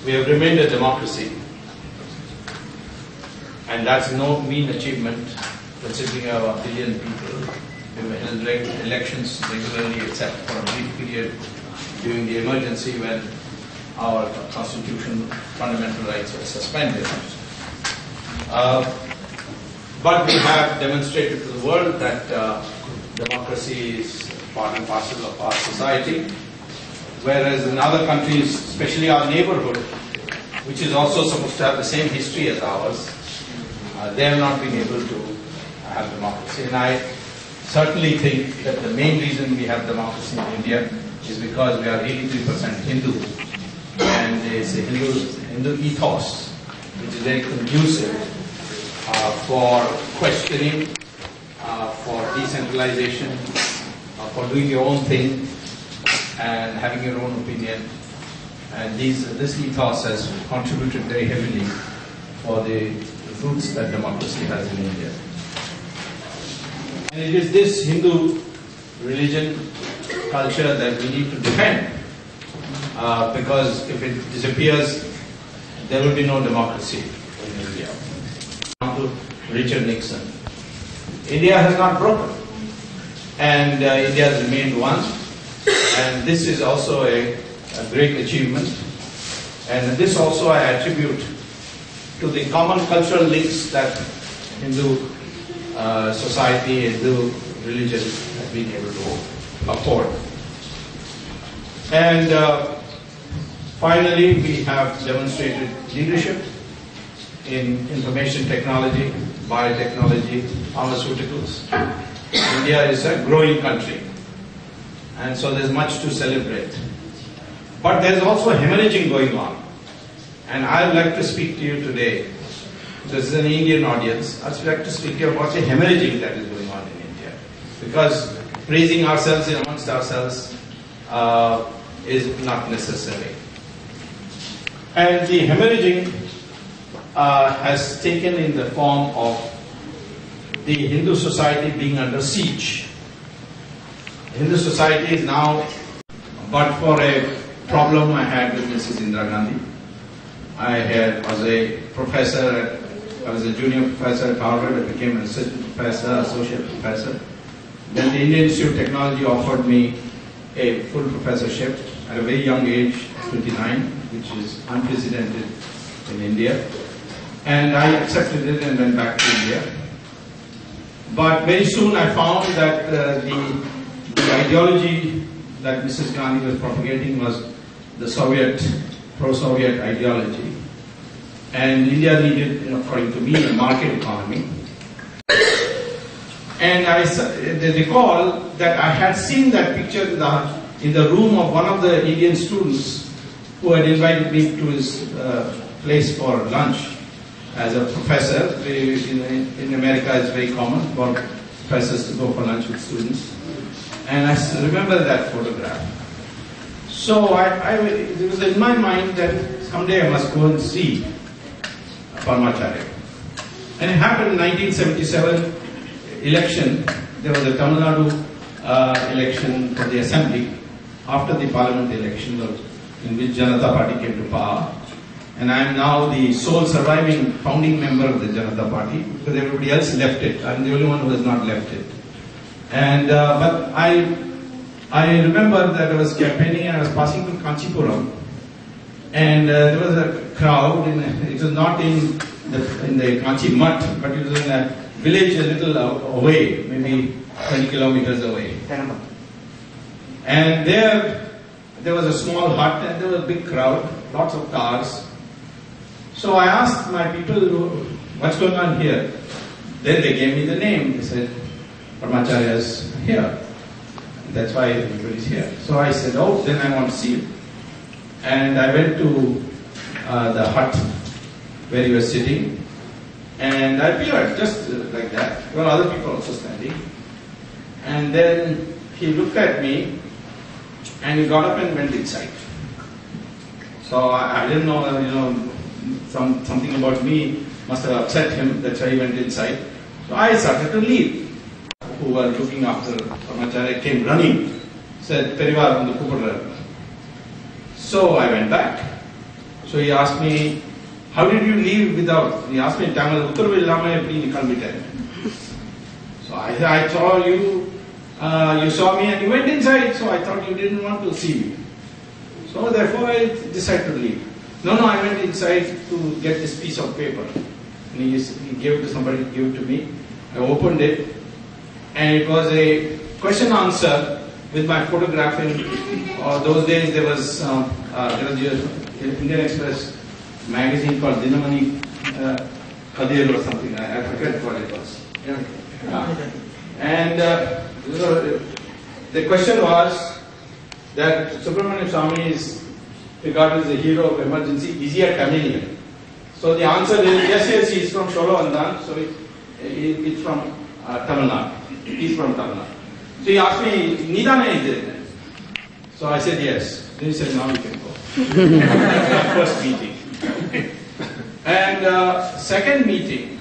we have remained a democracy, and that's no mean achievement considering our billion people. We held elections regularly except for a brief period during the emergency when our constitution, fundamental rights were suspended. But we have demonstrated to the world that democracy is part and parcel of our society, whereas in other countries, especially our neighborhood, which is also supposed to have the same history as ours, they have not been able to have democracy. And I certainly think that the main reason we have democracy in India is because we are 83% Hindu, and it's a Hindu ethos, which is very conducive for questioning, for decentralization, for doing your own thing and having your own opinion. And this ethos has contributed very heavily for the roots that democracy has in India. And it is this Hindu religion, culture that we need to defend, because if it disappears, there will be no democracy in India. To Richard Nixon. India has not broken, and India has remained one, and this is also a great achievement, and this also I attribute to the common cultural links that Hindu society, Hindu religion has been able to afford. And finally, we have demonstrated leadership in information technology, biotechnology, pharmaceuticals. India is a growing country, and so there's much to celebrate. But there's also hemorrhaging going on. And I would like to speak to you today. This is an Indian audience. I would like to speak to you about the hemorrhaging that is going on in India. Because praising ourselves amongst ourselves is not necessary. And the hemorrhaging has taken in the form of the Hindu society being under siege. Hindu society is now, but for a problem I had with Mrs. Indira Gandhi. I was a professor, I was a junior professor at Harvard, I became an assistant professor, associate professor. Then the Indian Institute of Technology offered me a full professorship at a very young age, 29, which is unprecedented in India. And I accepted it and went back to India. But very soon I found that the ideology that Mrs. Gandhi was propagating was the Soviet, pro-Soviet ideology. And India needed, according to me, a market economy. And I recall that I had seen that picture in the room of one of the Indian students who had invited me to his place for lunch. As a professor, in America it's very common for professors to go for lunch with students. And I remember that photograph. So it was in my mind that someday I must go and see Parmacharya. And it happened in 1977 election. There was a Tamil Nadu election for the assembly after the parliament election in which Janata Party came to power. And I am now the sole surviving founding member of the Janata Party because everybody else left it. I am the only one who has not left it. And but I remember that I was campaigning and I was passing through Kanchipuram, and there was a crowd. It was not in the Kanchi Mutt, but it was in a village a little away, maybe 20 kilometers away. And there was a small hut and there was a big crowd, lots of cars. So I asked my people, what's going on here? Then they gave me the name. They said, Parmacharya is here. That's why everybody's here. So I said, oh, then I want to see you. And I went to the hut where he was sitting. And I appeared just like that. There were other people also standing. And then he looked at me and he got up and went inside. So I didn't know, something about me must have upset him. That's why he went inside. So I started to leave. Who were looking after Parmacharya came running, said, Perivar on the Kupudra. So I went back So he asked me, how did you leave without, he asked me in Tamil, so I saw you, you saw me and you went inside, so I thought you didn't want to see me. So therefore I decided to leave. No, I went inside to get this piece of paper. And he gave it to somebody, gave it to me. I opened it, and it was a question answer with my photograph in. Those days there was an Indian Express magazine called Dinamani Kadir or something. I forget what it was. And the question was that Subramanian Swamy is regarded as a hero of emergency. Is he a Tamilian? So the answer is yes, he is from Sholo Andan. So it's from Tamil Nadu. He's from Tamil Nadu. So he asked me, Nidana is there? So I said yes. Then he said, now we can go. First meeting. And second meeting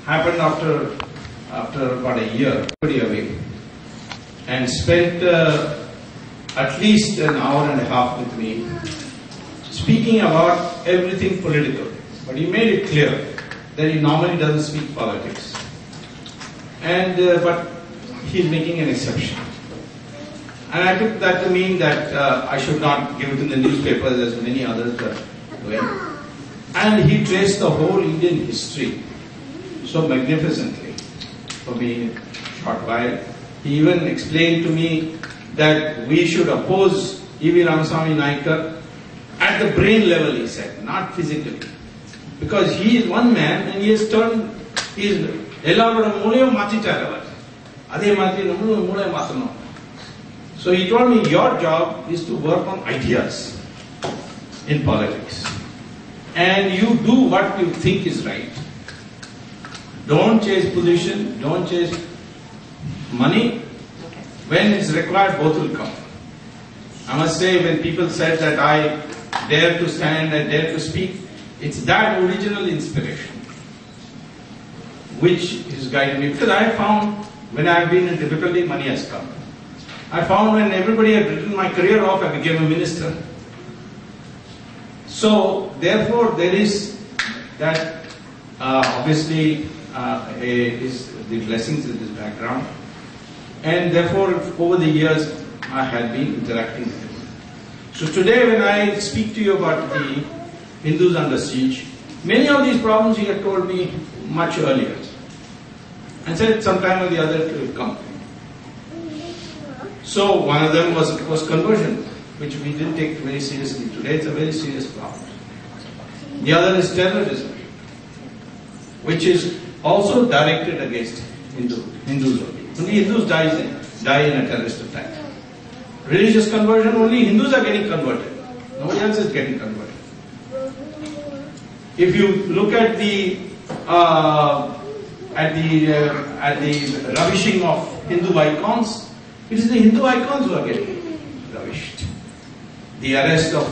happened after about a year, pretty away, and spent at least an hour and a half with me, speaking about everything political. But he made it clear that he normally doesn't speak politics, and but he's making an exception. And I took that to mean that I should not give it in the newspapers as many others were doing. And he traced the whole Indian history so magnificently for me in a short while. He even explained to me that we should oppose E.V. Ramaswamy Naikar at the brain level, he said, not physically. Because he is one man and he has turned, he is so he told me, your job is to work on ideas in politics. And you do what you think is right. Don't chase position, don't chase money. When it's required, both will come. I must say, when people said that I dare to stand, I dare to speak, it's that original inspiration which is guiding me. Because I found when I have been in difficulty, money has come. I found when everybody had written my career off, I became a minister. So, therefore, there is that obviously is the blessings in this background. And therefore, over the years, I had been interacting with him. So today, when I speak to you about the Hindus under siege, many of these problems he had told me much earlier. And said sometime or the other it will come. So one of them was conversion, which we didn't take very seriously. Today it's a very serious problem. The other is terrorism, which is also directed against Hindus only. Only Hindus die in a terrorist attack. Religious conversion, only Hindus are getting converted. Nobody else is getting converted. If you look at the ravishing of Hindu icons, it is the Hindu icons who are getting ravished. The arrest of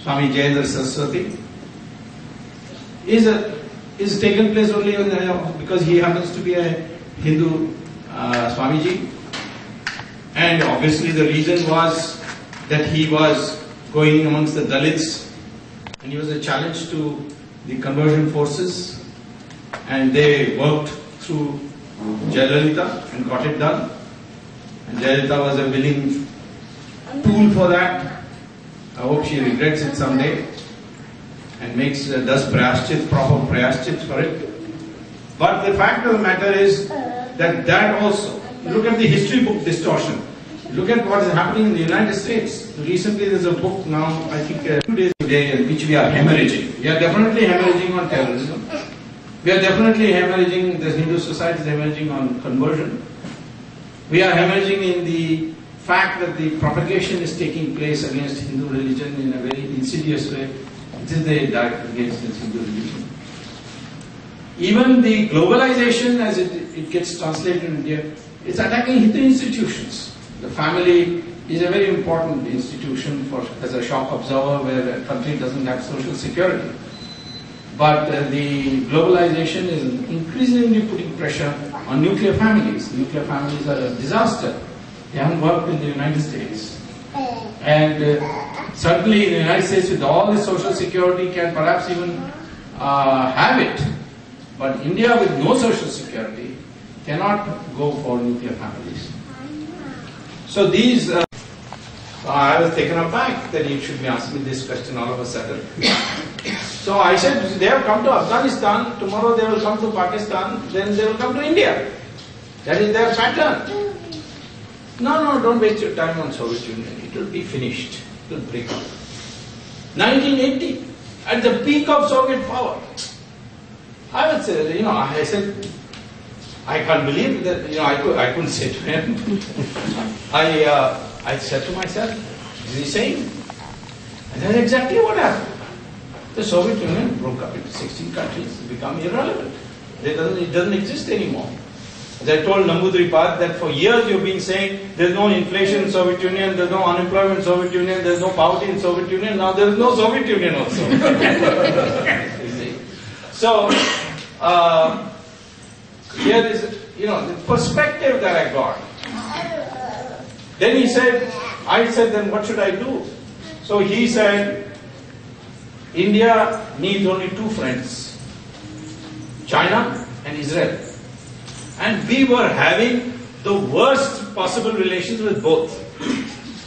Swami Jayendra Saraswati is taken place only because he happens to be a Hindu Swamiji. And obviously the reason was that he was going amongst the Dalits and he was a challenge to the conversion forces, and they worked through Jayalalitha and got it done. And Jayalalitha was a willing tool for that. I hope she regrets it someday and does prayashchit, proper prayashchit for it. But the fact of the matter is that also, look at the history book distortion. Look at what is happening in the United States. Recently there's a book now, I think 2 days today, in which we are hemorrhaging. We are definitely hemorrhaging on terrorism. We are definitely hemorrhaging, the Hindu society is hemorrhaging on conversion. We are hemorrhaging in the fact that the propagation is taking place against Hindu religion in a very insidious way. It is the attack against this Hindu religion. Even the globalization, as it gets translated in India, is attacking Hindu institutions. The family is a very important institution as a shock absorber where a country doesn't have social security. But the globalization is increasingly putting pressure on nuclear families. Nuclear families are a disaster. They haven't worked in the United States. And certainly in the United States with all the social security can perhaps even have it. But India with no social security cannot go for nuclear families. So these, I was taken aback that you should be asking me this question all of a sudden. So I said, they have come to Afghanistan, tomorrow they will come to Pakistan, then they will come to India. That is their pattern. No, don't waste your time on Soviet Union. It will be finished. It will break up. 1980, at the peak of Soviet power. I would say, I said, I can't believe that, I couldn't say to him. I said to myself, is he saying? And that's exactly what happened. The Soviet Union broke up into 16 countries, become irrelevant. It doesn't exist anymore. As I told Nambudripad that for years you've been saying there's no inflation in Soviet Union, there's no unemployment in Soviet Union, there's no poverty in Soviet Union, now there's no Soviet Union also. So, here is, the perspective that I got. Then he said, I said, then what should I do? So he said, India needs only two friends, China and Israel. And we were having the worst possible relations with both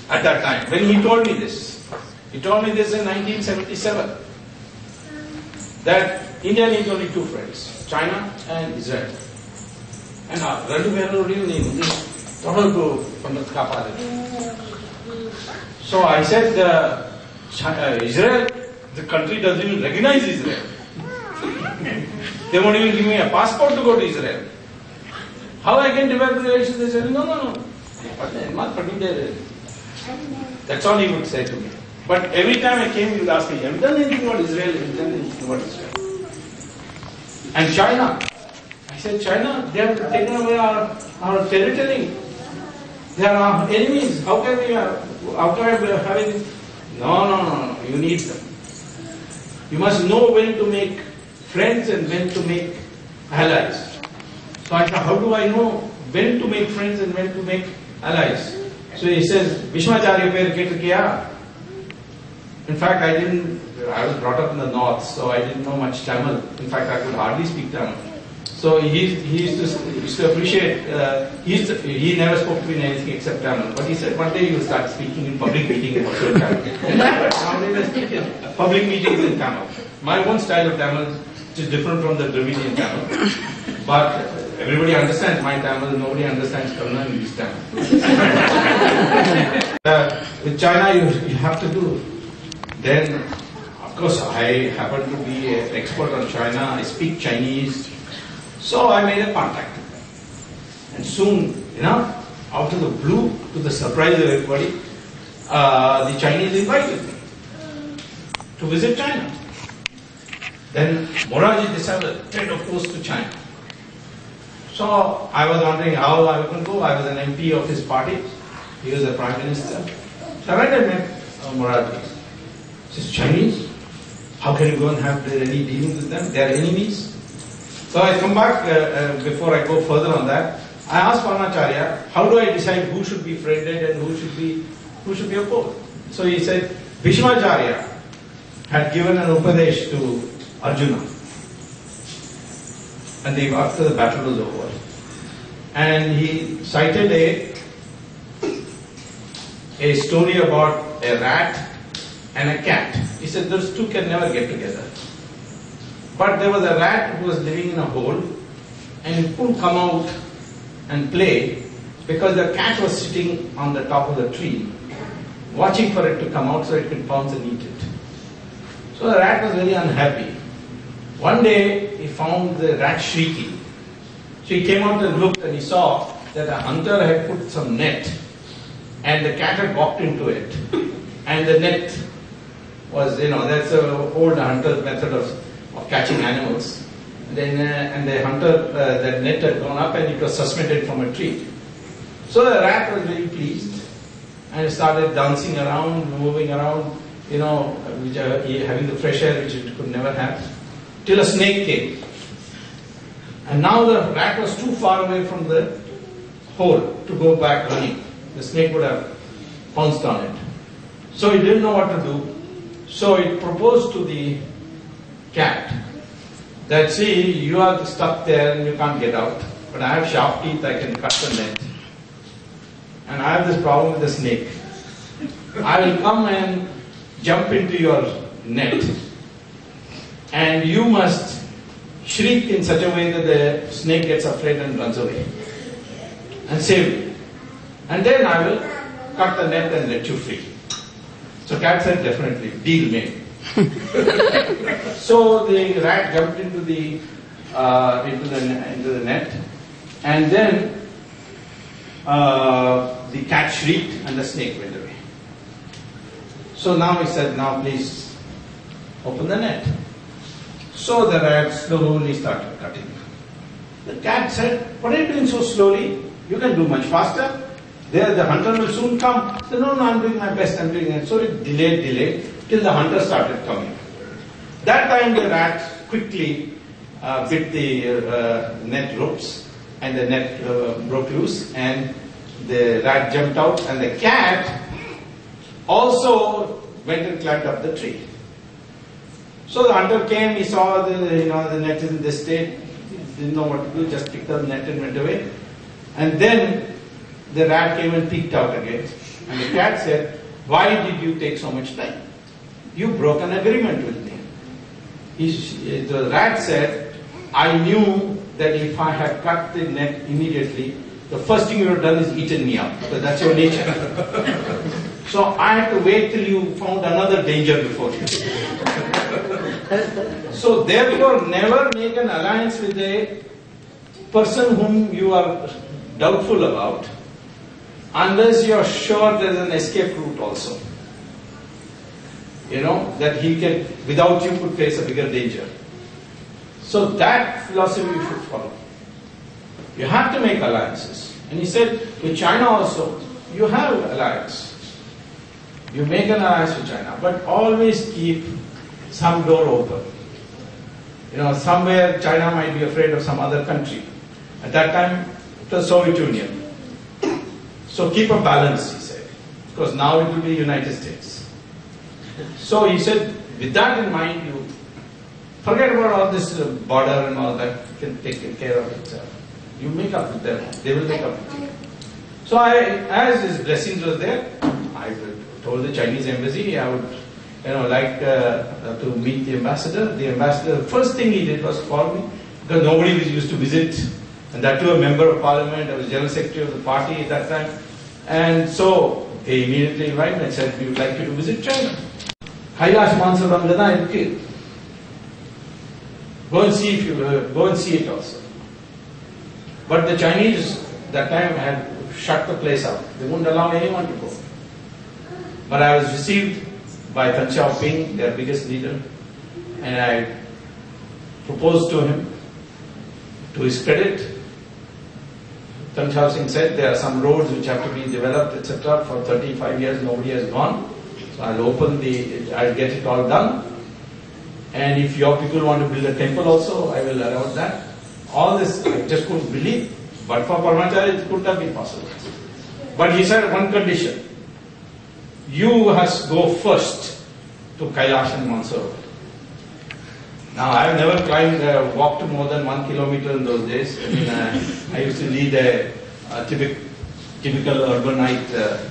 at that time, when he told me this. He told me this in 1977, that India needs only two friends, China and Israel. And so I said, Israel, the country doesn't even recognize Israel. They won't even give me a passport to go to Israel. How I can develop relations? They said, no. That's all he would say to me. But every time I came, he would ask me, have you done anything about Israel? Have you done anything about Israel? And China. I said, China, they have taken away our territory. They are our enemies. How can we have it? No. You need them. You must know when to make friends and when to make allies. So I said, how do I know when to make friends and when to make allies? So he says, Vishmacharya per Kiya. In fact, I was brought up in the north, so I didn't know much Tamil. In fact, I could hardly speak Tamil. So he used to appreciate, he never spoke to me in anything except Tamil. But he said, one day he will start speaking in public meetings in Tamil. And nowadays I speak in public meetings in Tamil. My own style of Tamil is different from the Dravidian Tamil. But everybody understands my Tamil, nobody understands Communal's Tamil. With China, you have to do. Then, of course, I happen to be an expert on China. I speak Chinese. So I made a contact with them. And soon, out of the blue, to the surprise of everybody, the Chinese invited me to visit China. Then Morarji Desai was very opposed to China. So I was wondering how I would go. I was an MP of his party. He was the Prime Minister. So I went and met Morarji. He says, Chinese? How can you go and have any dealings with them? They are enemies. So I come back, before I go further on that, I asked Parmacharya, how do I decide who should be friended and who should be opposed? So he said, Bhishmacharya had given an upadesh to Arjuna. And after the battle was over. And he cited a story about a rat and a cat. He said those two can never get together. But there was a rat who was living in a hole and he couldn't come out and play because the cat was sitting on the top of the tree watching for it to come out so it could pounce and eat it. So the rat was very unhappy. One day he found the rat shrieking. So he came out and looked and he saw that a hunter had put some net and the cat had walked into it. And the net was, that's an old hunter's method of catching animals. And the hunter, that net had gone up and it was suspended from a tree. So the rat was very pleased and started dancing around, moving around, having the fresh air which it could never have, till a snake came. And now the rat was too far away from the hole to go back running. The snake would have pounced on it. So he didn't know what to do. So he proposed to the cat that, see, you are stuck there and you can't get out, but I have sharp teeth, I can cut the net. And I have this problem with the snake. I will come and jump into your net, and you must shriek in such a way that the snake gets afraid and runs away and save me. And then I will cut the net and let you free. So cat said, definitely, deal made. So the rat jumped into the net, and then the cat shrieked and the snake went away. So now he said, now please open the net. So the rat slowly started cutting. The cat said, what are you doing so slowly? You can do much faster. There, the hunter will soon come. He said, no, I'm doing my best, I'm doing it. So it delayed, till the hunter started coming. That time the rat quickly bit the net ropes, and the net broke loose, and the rat jumped out, and the cat also went and climbed up the tree. So the hunter came, he saw the net is in this state, he didn't know what to do, just picked up the net and went away. And then the rat came and peeked out again. And the cat said, why did you take so much time? You broke an agreement with me. The rat said, I knew that if I had cut the net immediately, the first thing you would have done is eaten me up, because that's your nature. So I had to wait till you found another danger before you. So therefore, never make an alliance with a person whom you are doubtful about, unless you are sure there is an escape route also. That he can, without you, could face a bigger danger. So that philosophy you should follow. You have to make alliances. And he said, with China also, you have alliance. You make an alliance with China, but always keep some door open. Somewhere China might be afraid of some other country. At that time, it was Soviet Union. So keep a balance, he said, because now it will be United States. So he said, with that in mind, you forget about all this border and all that, you can take care of it. You make up with them, they will make up with you. So as his blessings was there, I told the Chinese embassy I would like to meet the ambassador. The ambassador, first thing he did was call me, because nobody used to visit, and that too a member of parliament. I was general secretary of the party at that time. And so they immediately invited me and said, we would like you to visit China. Kailash Manasarovar, go and see it also. But the Chinese that time had shut the place out. They wouldn't allow anyone to go. But I was received by Tan Xiaoping, their biggest leader, and I proposed to him, to his credit. Tan Xiaoping said there are some roads which have to be developed, etc. For 35 years nobody has gone. So I'll get it all done. And if your people want to build a temple also, I will allow that. All this I just couldn't believe. But for Parmachari it couldn't have been possible. But he said one condition. You must go first to Kailash and Manasarovar. Now I have never walked more than 1 kilometer in those days. I used to lead a typical urbanite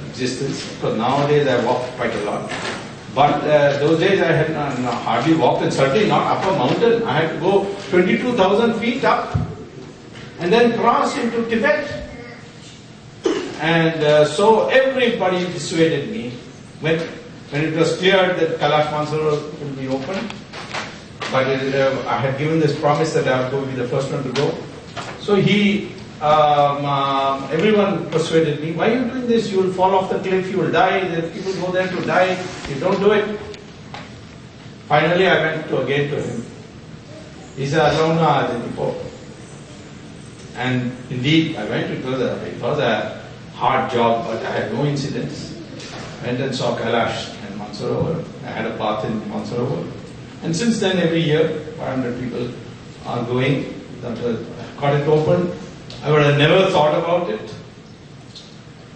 existence. Because nowadays I walk quite a lot. But those days I had hardly walked, and certainly not up a mountain. I had to go 22,000 feet up and then cross into Tibet. And so everybody dissuaded me when it was clear that Kailash Manasarovar will be open. But I had given this promise that I was going to be the first one to go. So everyone persuaded me, why are you doing this? You will fall off the cliff, you will die, the people go there to die, you don't do it. Finally I went again to him. He said, and indeed I went. It was a hard job, but I had no incidents. Went and saw Kailash and Manasarovar. I had a path in Manasarovar. And since then, every year, 500 people are going. That got it open. I would have never thought about it.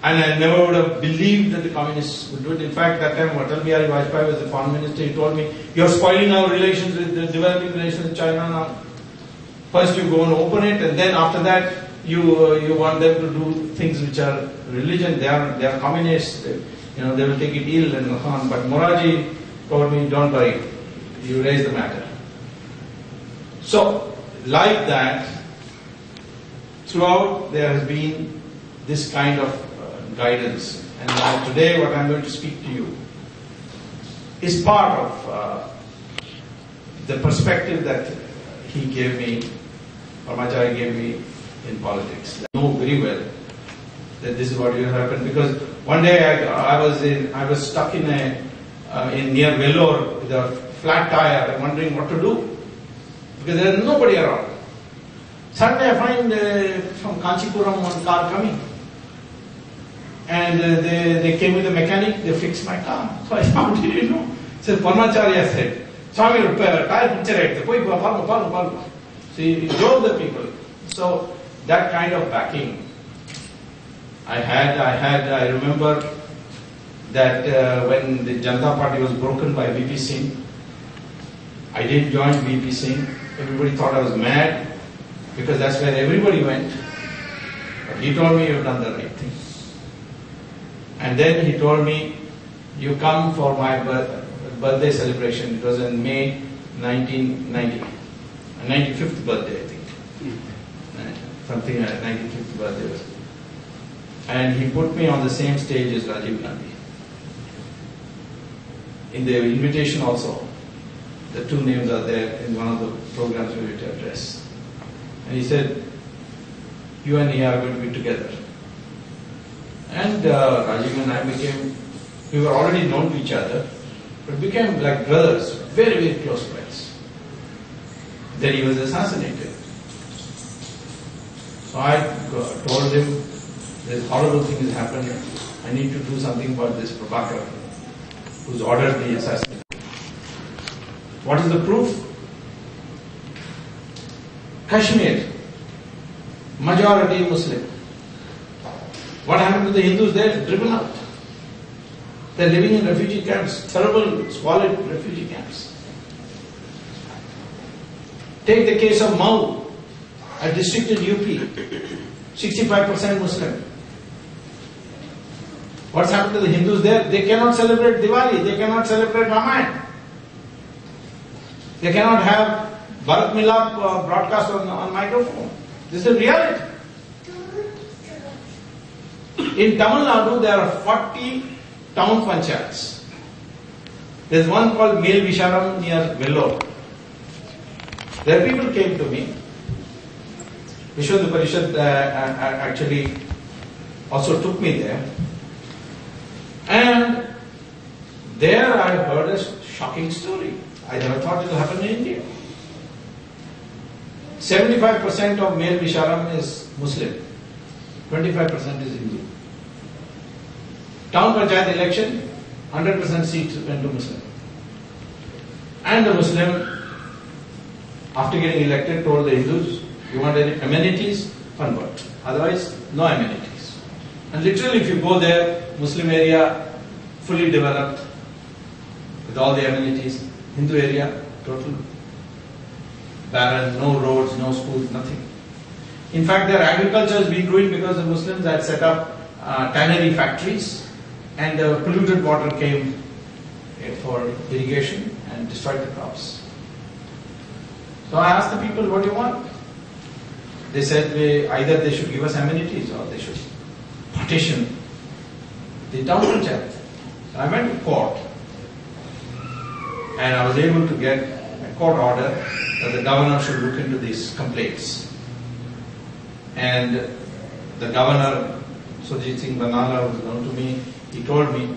And I never would have believed that the communists would do it. In fact, that time Atal Bihari Vajpayee was the foreign minister. He told me, "You're spoiling our relations with the developing relations with China now. First you go and open it, and then after that you want them to do things which are religion. They are communists. They will take it ill and so on." But Morarji told me, "Don't worry. You raise the matter." So, like that, throughout there has been this kind of guidance. And now today what I'm going to speak to you is part of the perspective that he gave me, Parmacharya gave me in politics. I know very well that this is what will happen, because one day I was stuck in near Vellore with a flat tire, wondering what to do, because there is nobody around. Suddenly I find from Kanchipuram one car coming. And they came with a mechanic, they fixed my car. So I found it, So Parmacharya said, "Swami, repair, tire puncture right." So he drove the people. So that kind of backing I remember that when the Janata Party was broken by VP Singh, I didn't join VP Singh. Everybody thought I was mad, because that's where everybody went. But he told me, "You've done the right thing." And then he told me, "You come for my birthday celebration." It was in May 1990. 95th birthday, I think. Something like 95th birthday was. And he put me on the same stage as Rajiv Gandhi. In the invitation also, the two names are there in one of the programs we will address. And he said, "You and he are going to be together." And Rajiv and I we were already known to each other, but became like brothers, very, very close friends. Then he was assassinated. So I told him, "This horrible thing has happened. I need to do something about this Prabhakar, who's ordered the assassination." What is the proof? Kashmir, majority Muslim. What happened to the Hindus there? Driven out. They're living in refugee camps, terrible, squalid refugee camps. Take the case of Mau, a district in UP, 65% Muslim. What's happened to the Hindus there? They cannot celebrate Diwali, they cannot celebrate Ramayana. They cannot have Bharat Milap broadcast on microphone. This is the reality. In Tamil Nadu, there are 40 town panchayats. There is one called Mel Visharam near Vellore. There people came to me. Vishwadha Parishad actually also took me there. And there I heard a shocking story. I never thought it would happen in India. 75% of Mel Visharam is Muslim. 25% is Hindu. Town Panchayat election, 100% seats went to Muslim. And the Muslim, after getting elected, told the Hindus, "You want any amenities? Convert. Otherwise, no amenities." And literally, if you go there, Muslim area, fully developed, with all the amenities. Hindu area, total barren, no roads, no schools, nothing. In fact, their agriculture has been growing because the Muslims had set up tannery factories, and the polluted water came for irrigation and destroyed the crops. So I asked the people, "What do you want?" They said either they should give us amenities or they should partition the town panchayat. So I went to court, and I was able to get a court order that the governor should look into these complaints. And the governor, Sujit Singh Banala, was known to me, he told me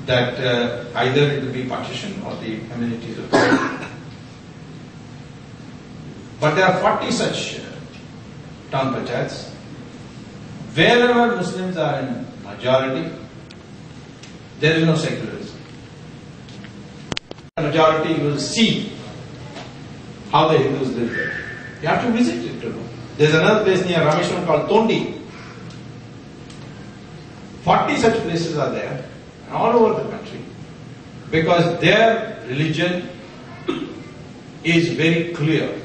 that either it will be partition or the amenities will come. But there are 40 such town panchayats. Wherever Muslims are in majority, there is no secularism. The majority will see how the Hindus live there. You have to visit it to know. There's another place near Rameshwaram called Tondi. 40 such places are there, all over the country, because their religion is very clear.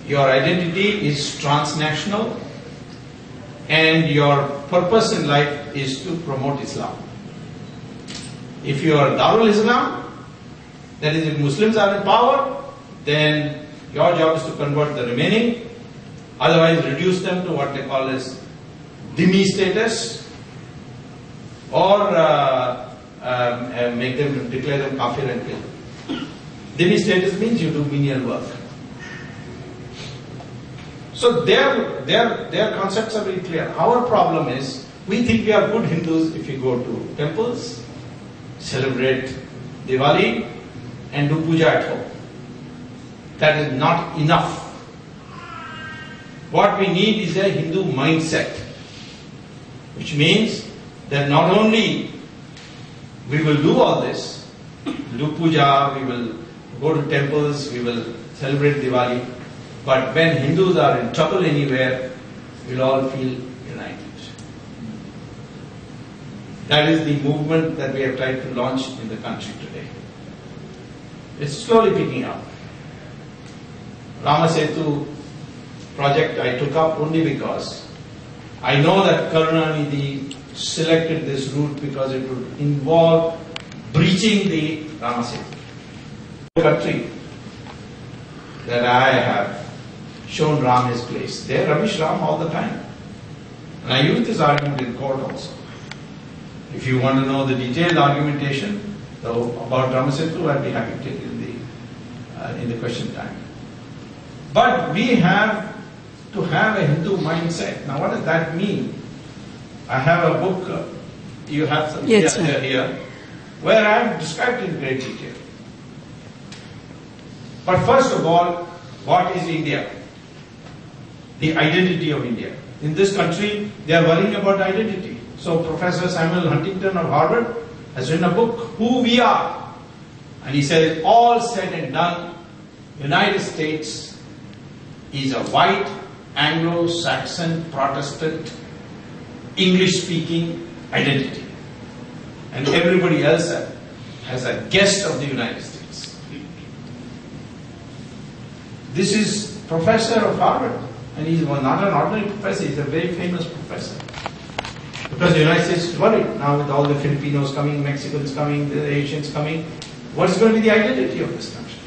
Your identity is transnational, and your purpose in life is to promote Islam. If you are Darul Islam, that is, if Muslims are in power, then your job is to convert the remaining, otherwise reduce them to what they call as dhimmi status, or make them declare them kafir and kill them. Dhimmi status means you do menial work. So their concepts are very clear. Our problem is, we think we are good Hindus if we go to temples, celebrate Diwali, and do puja at home. That is not enough. What we need is a Hindu mindset, which means that not only we will do all this, do puja, we will go to temples, we will celebrate Diwali, but when Hindus are in trouble anywhere, we'll all feel united. That is the movement that we have tried to launch in the country today. It's slowly picking up. Rama Setu project I took up only because I know that Karunanidhi selected this route because it would involve breaching the Rama Setu. The country that I have shown Ram his place, they rubbish Ram all the time. And I use this argument in court also. If you want to know the detailed argumentation about Rama Setu, I'd be happy to take it in the question time. But we have to have a Hindu mindset. Now, what does that mean? I have a book, you have some here, where I have described in great detail. But first of all, what is India? The identity of India. In this country, they are worrying about identity. So Professor Samuel Huntington of Harvard has written a book, Who We Are. And he says, all said and done, United States is a white, Anglo-Saxon, Protestant, English-speaking identity. And everybody else has a guest of the United States. This is Professor of Harvard. And he's not an ordinary professor, he's a very famous professor. Because the United States is worried now with all the Filipinos coming, Mexicans coming, the Asians coming. What's going to be the identity of this country?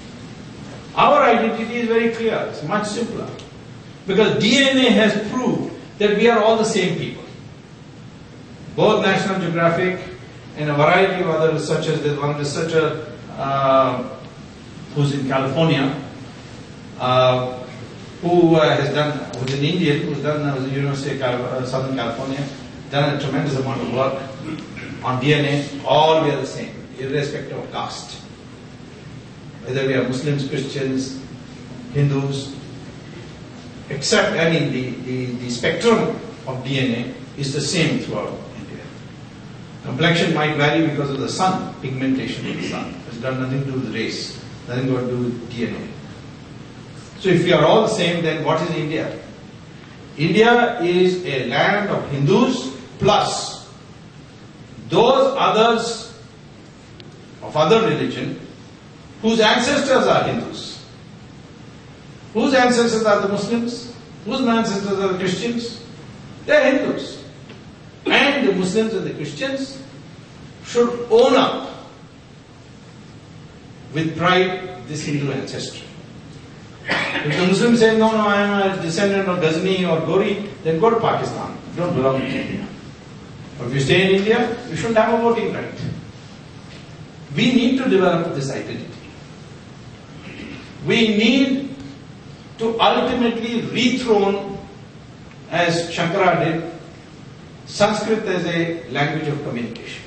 Our identity is very clear, it's much simpler. Because DNA has proved that we are all the same people. Both National Geographic and a variety of other researchers, there's one researcher who's in California, who's an Indian, who's done at the University of Southern California, done a tremendous amount of work on DNA. All we are the same, irrespective of caste. Whether we are Muslims, Christians, Hindus, except, the spectrum of DNA is the same throughout India. Complexion might vary because of the sun, pigmentation of the sun. It's got nothing to do with race, nothing to do with DNA. So if we are all the same, then what is India? India is a land of Hindus plus those others of other religion whose ancestors are Hindus. Whose ancestors are the Muslims? Whose ancestors are the Christians? They are Hindus. And the Muslims and the Christians should own up with pride this Hindu ancestry. If the Muslims say, no, I am a descendant of Ghazni or Gori, then go to Pakistan. You don't belong to India. But if you stay in India, you shouldn't have a voting right. We need to develop this identity. We need to ultimately dethrone, as Shankara did, Sanskrit as a language of communication.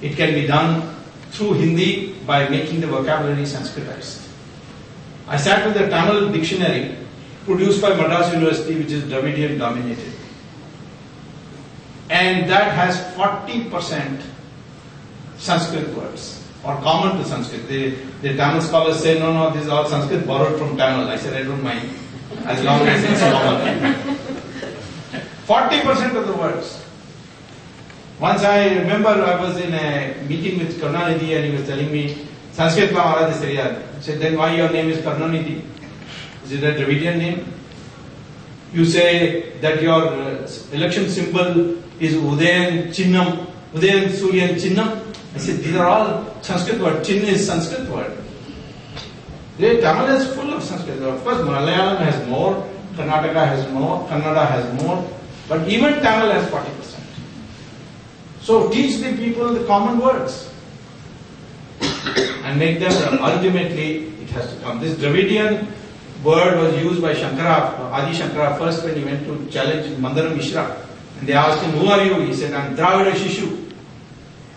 It can be done through Hindi by making the vocabulary Sanskritized. I sat with the Tamil dictionary produced by Madras University, which is Dravidian dominated. And that has 40% Sanskrit words, or common to Sanskrit. The Tamil scholars say, no, this is all Sanskrit borrowed from Tamil. I said, I don't mind, as long as it's common. 40% of the words. Once I remember I was in a meeting with Karunanidhi and he was telling me, Sanskrit Maharaj is Seriya. I said, then why your name is Karunanidhi? Is it a Dravidian name? You say that your election symbol is Udayan Chinnam, Udayan Suryan Chinnam. I said, these are all Sanskrit words. Chin is Sanskrit word. Tamil is full of Sanskrit. Of course, Malayalam has more, Karnataka has more, Kannada has more, but even Tamil has 40%. So teach the people the common words and make them, ultimately it has to come. This Dravidian word was used by Shankara, Adi Shankara first when he went to challenge Mandana Mishra. And they asked him, who are you? He said, I am Dravida Shishu,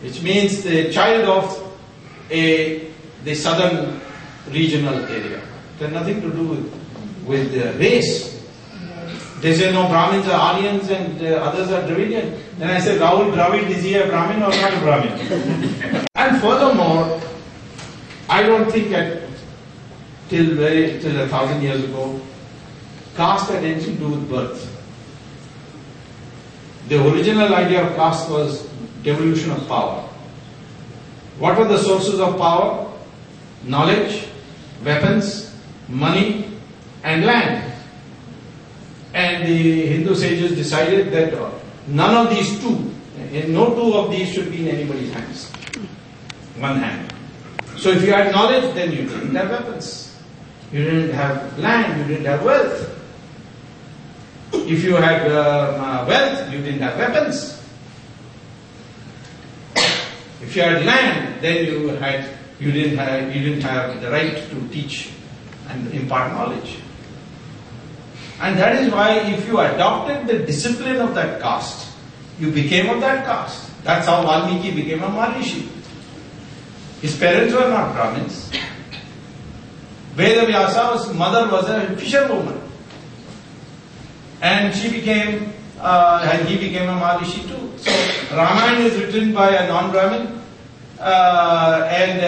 which means the child of the southern regional area. It has nothing to do with race. They say no, Brahmins are Aryans and others are Dravidian. Then I said, Rahul, Dravid, is he a Brahmin or not a Brahmin? And furthermore, I don't think that till 1,000 years ago, caste had anything to do with birth. The original idea of caste was devolution of power. What were the sources of power? Knowledge, weapons, money, and land. And the Hindu sages decided that none of these two, no two of these should be in anybody's hands. One hand. So if you had knowledge, then you didn't have weapons. You didn't have land, you didn't have wealth. If you had wealth, you didn't have weapons. If you had land, then you didn't have the right to teach and impart knowledge. And that is why if you adopted the discipline of that caste, you became of that caste. That's how Valmiki became a Maharishi. His parents were not Brahmins. Vedavyasa, mother was a fisherwoman. And he became a Maharishi too. So Ramayana is written by a non-Brahmin and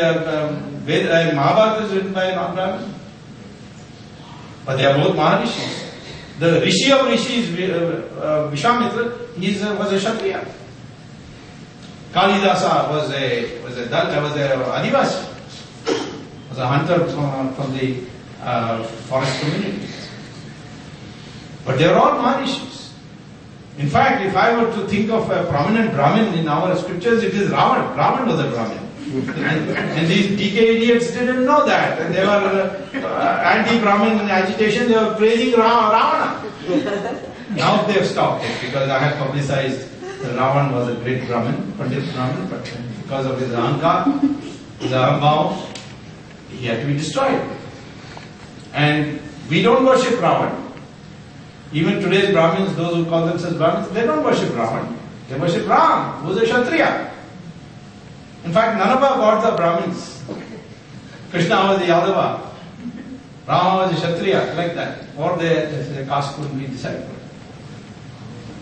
Mahabharata is written by a non-Brahmin. But they are both Maharishis. The Rishi of Rishis, Vishwamitra, was a Kshatriya. Kalidasa was a Adivasi, was a hunter from the forest community. But they are all Maharishis. In fact, if I were to think of a prominent Brahmin in our scriptures, it is Ravan. Ravan was a Brahmin. And these DK idiots didn't know that. And they were anti-Brahmin agitation, they were praising Ravana. Now they have stopped it because I have publicized that Ravan was a great Brahmin, Pandit Brahmin, but because of his ahankar, his ahambhav, he had to be destroyed. And we don't worship Ravan. Even today's Brahmins, those who call themselves Brahmins, they don't worship Ravan. They worship Ram, who is a Kshatriya. In fact, none of our gods are Brahmins. Krishna was a Yadava, Rama was a Kshatriya, like that. Or the caste couldn't be deciphered.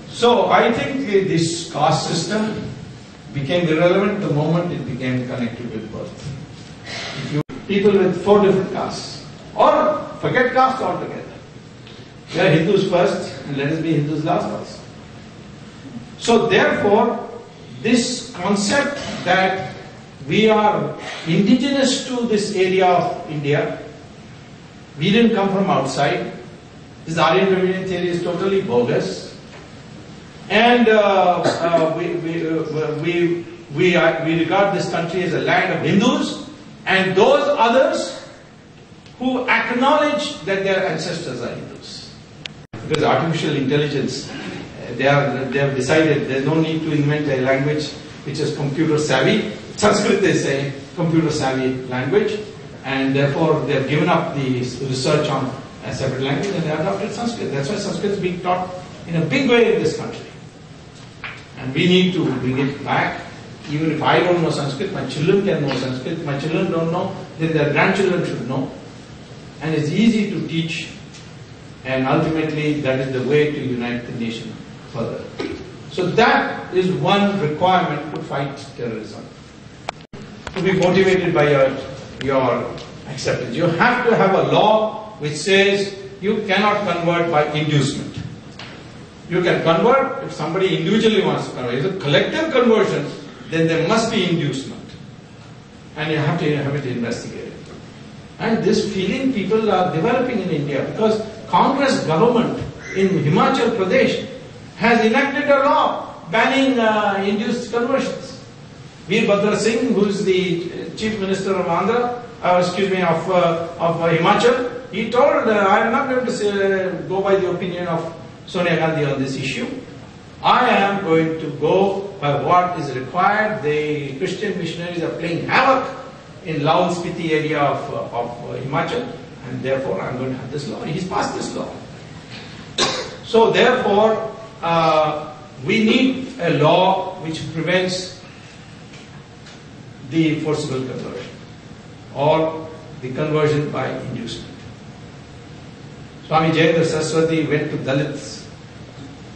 So I think this caste system became irrelevant the moment it became connected with birth. People with 4 different castes, or forget caste altogether. We are Hindus first, and let us be Hindus last also. So therefore, this concept that we are indigenous to this area of India, we didn't come from outside. This Aryan Dravidian theory is totally bogus. And we regard this country as a land of Hindus and those others who acknowledge that their ancestors are Hindus. Because artificial intelligence, they have decided there's no need to invent a language which is computer savvy. Sanskrit is a computer savvy language, and therefore they have given up the research on a separate language and they adopted Sanskrit. That's why Sanskrit is being taught in a big way in this country. And we need to bring it back. Even if I don't know Sanskrit, my children can know Sanskrit. My children don't know, then their grandchildren should know. And it's easy to teach, and ultimately that is the way to unite the nation further. So that is one requirement to fight terrorism. To be motivated by your acceptance. You have to have a law which says you cannot convert by inducement. You can convert if somebody individually wants to convert. If it's a collective conversion, then there must be inducement. And you have to investigate it. And this feeling people are developing in India because Congress government in Himachal Pradesh has enacted a law banning induced conversions. Vadra Singh, who is the Chief Minister of Himachal, he told, I am not going to go by the opinion of Sonia Gandhi on this issue. I am going to go by what is required. The Christian missionaries are playing havoc in Laul Spiti area of Himachal, and therefore I am going to have this law. He's passed this law. So therefore, we need a law which prevents the forcible conversion or the conversion by inducement. Swami Jayendra Saraswati went to Dalits.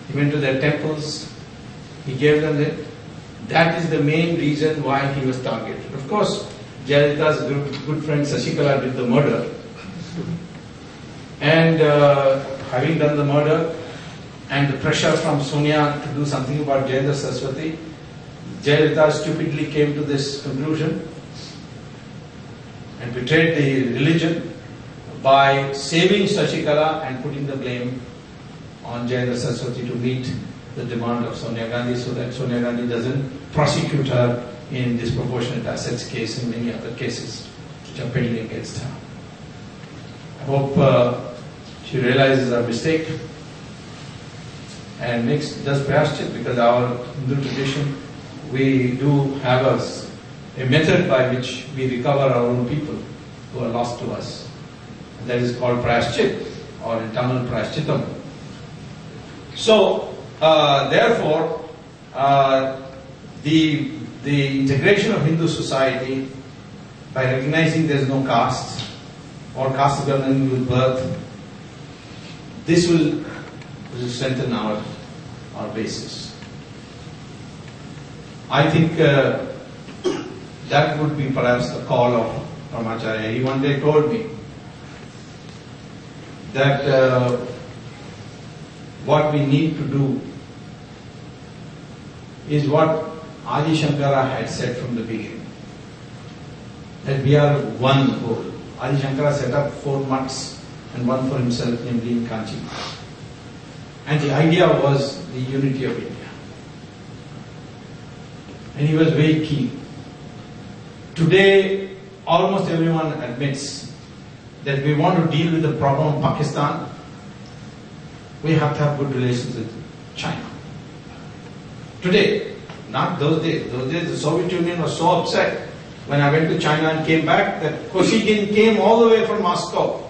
He went to their temples. He gave them that. That is the main reason why he was targeted. Of course, Jayalalitha's good friend Sashikala did the murder. And having done the murder and the pressure from Sonia to do something about Jayendra Saraswati, Jayalalitha stupidly came to this conclusion and betrayed the religion by saving Sashikala and putting the blame on Jayendra Saraswati to meet the demand of Sonia Gandhi so that Sonia Gandhi doesn't prosecute her in disproportionate assets case and many other cases which are pending against her. I hope she realizes her mistake and does prayashchit, because our Hindu tradition, we do have a method by which we recover our own people who are lost to us. And that is called prayashchit or internal prayashchitam. So, therefore, the integration of Hindu society by recognizing there is no caste or caste government with birth, this will strengthen our basis. I think that would be perhaps the call of Brahmacharya. He one day told me that what we need to do is what Adi Shankara had said from the beginning, that we are one whole. Adi Shankara set up 4 mutts and one for himself, namely in Kanchi. And the idea was the unity of India. And he was very keen. Today, almost everyone admits that we want to deal with the problem of Pakistan, we have to have good relations with China. Today, not those days. Those days the Soviet Union was so upset when I went to China and came back that Kosygin came all the way from Moscow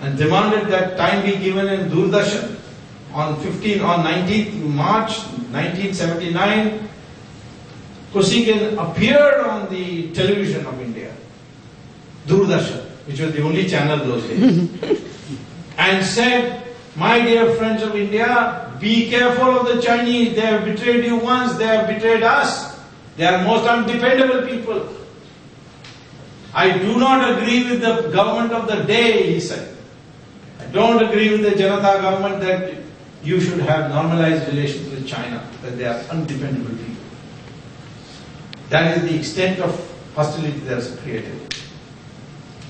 and demanded that time be given in Doordarshan. On 19th March 1979, Kosygin appeared on the television of India, Doordarshan, which was the only channel those days, and said, "My dear friends of India, be careful of the Chinese. They have betrayed you once, they have betrayed us. They are most undependable people. I do not agree with the government of the day," he said. "I don't agree with the Janata government that you should have normalized relations with China, that they are undependable people." That is the extent of hostility that is created.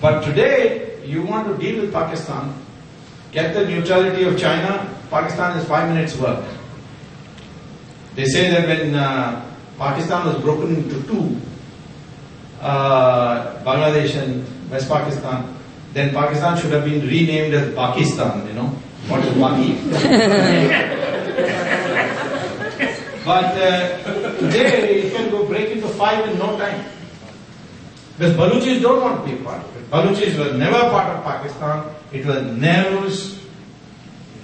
But today, you want to deal with Pakistan, get the neutrality of China, Pakistan is 5 minutes work. They say that when Pakistan was broken into two, Bangladesh and West Pakistan, then Pakistan should have been renamed as Pakistan, you know. What is Baki? But today it can go break into 5 in no time. Because Baluchis don't want to be part of it. Baluchis were never part of Pakistan. It was Nehru's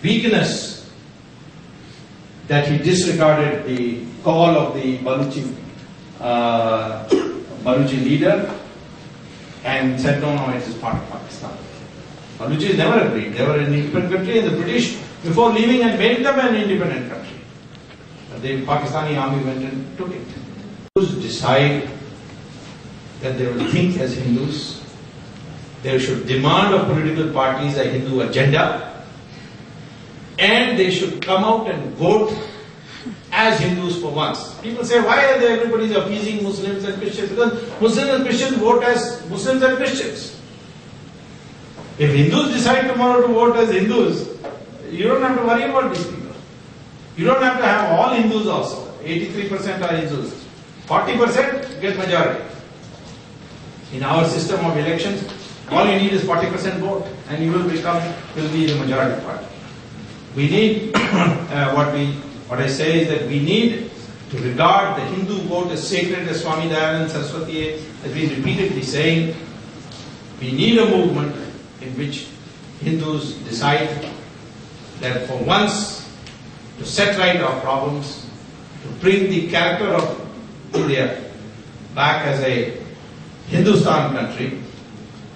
weakness that he disregarded the call of the Baluchi leader and said, no, it is part of Pakistan. Baluchis never agreed. They were an independent country, and the British, before leaving, had made them an independent country. But the Pakistani army went and took it. Hindus decide that they will think as Hindus. They should demand of political parties a Hindu agenda. and they should come out and vote as Hindus for once. People say, why are they everybody appeasing Muslims and Christians? Because Muslims and Christians vote as Muslims and Christians. If Hindus decide tomorrow to vote as Hindus, you don't have to worry about these people. You don't have to have all Hindus also. 83% are Hindus. 40% get majority. In our system of elections, all you need is 40% vote and you will be the majority party. We need, what I say is that we need to regard the Hindu vote as sacred, as Swami Dayananda Saraswati has been repeatedly saying. We need a movement in which Hindus decide that for once to set right our problems, to bring the character of India back as a Hindustan country,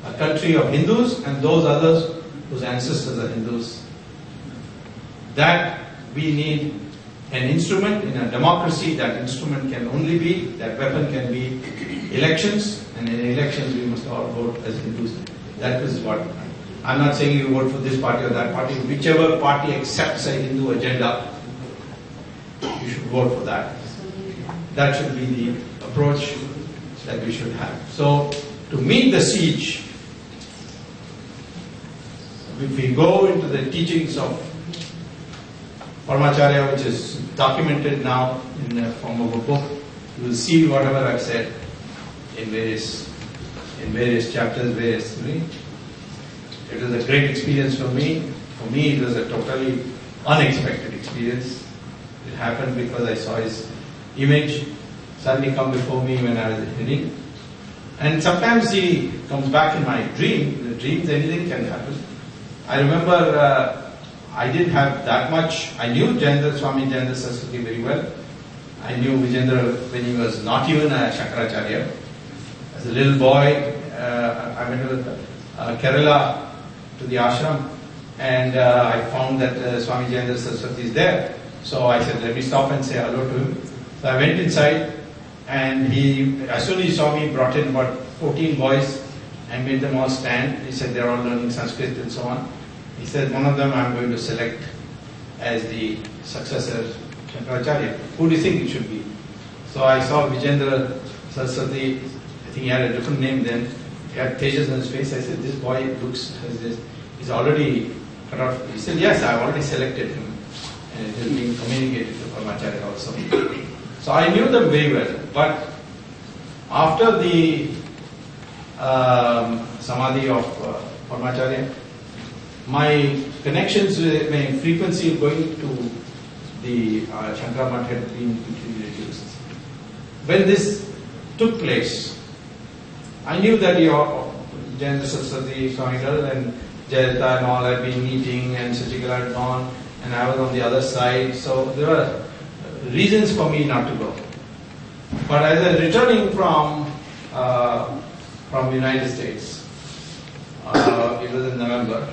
a country of Hindus and those others whose ancestors are Hindus, that we need an instrument in a democracy. That instrument can only be, that weapon can be elections, and in elections we must all vote as Hindus. That is what, I'm not saying you vote for this party or that party, whichever party accepts a Hindu agenda, you should vote for that. That should be the approach that we should have. So, to meet the siege, if we go into the teachings of Paramacharya, which is documented now in the form of a book, you will see whatever I've said in various chapters, It was a great experience for me. For me, it was a totally unexpected experience. It happened because I saw his image suddenly come before me when I was reading. And sometimes he comes back in my dream. In the dreams, anything can happen. I remember I didn't have that much. I knew Swami Jayendra Saraswati very well. I knew Vijendra when he was not even a Shankaracharya. As a little boy, I went to Kerala to the ashram, and I found that Swami Jayendra Saraswati is there. So I said, let me stop and say hello to him. So I went inside, and he, as soon as he saw me, brought in about 14 boys and made them all stand. He said they're all learning Sanskrit and so on. He said, one of them I'm going to select as the successor Shankaracharya. Who do you think it should be? So I saw Vijendra Saraswati. I think he had a different name then. He had tejas on his face. I said, this boy looks as this. He's already cut off. He said, yes, I've already selected him. And it has been communicated to Paramacharya also. So I knew them very well. But after the Samadhi of Paramacharya, my connections, my frequency of going to the Shankara Math had been completely reduced. When this took place, I knew that Jayendra Saraswati, Swami and Jayalalitha and all had been meeting, and Sachikala had gone, and I was on the other side. So there were reasons for me not to go. But as I was returning from the United States, it was in November,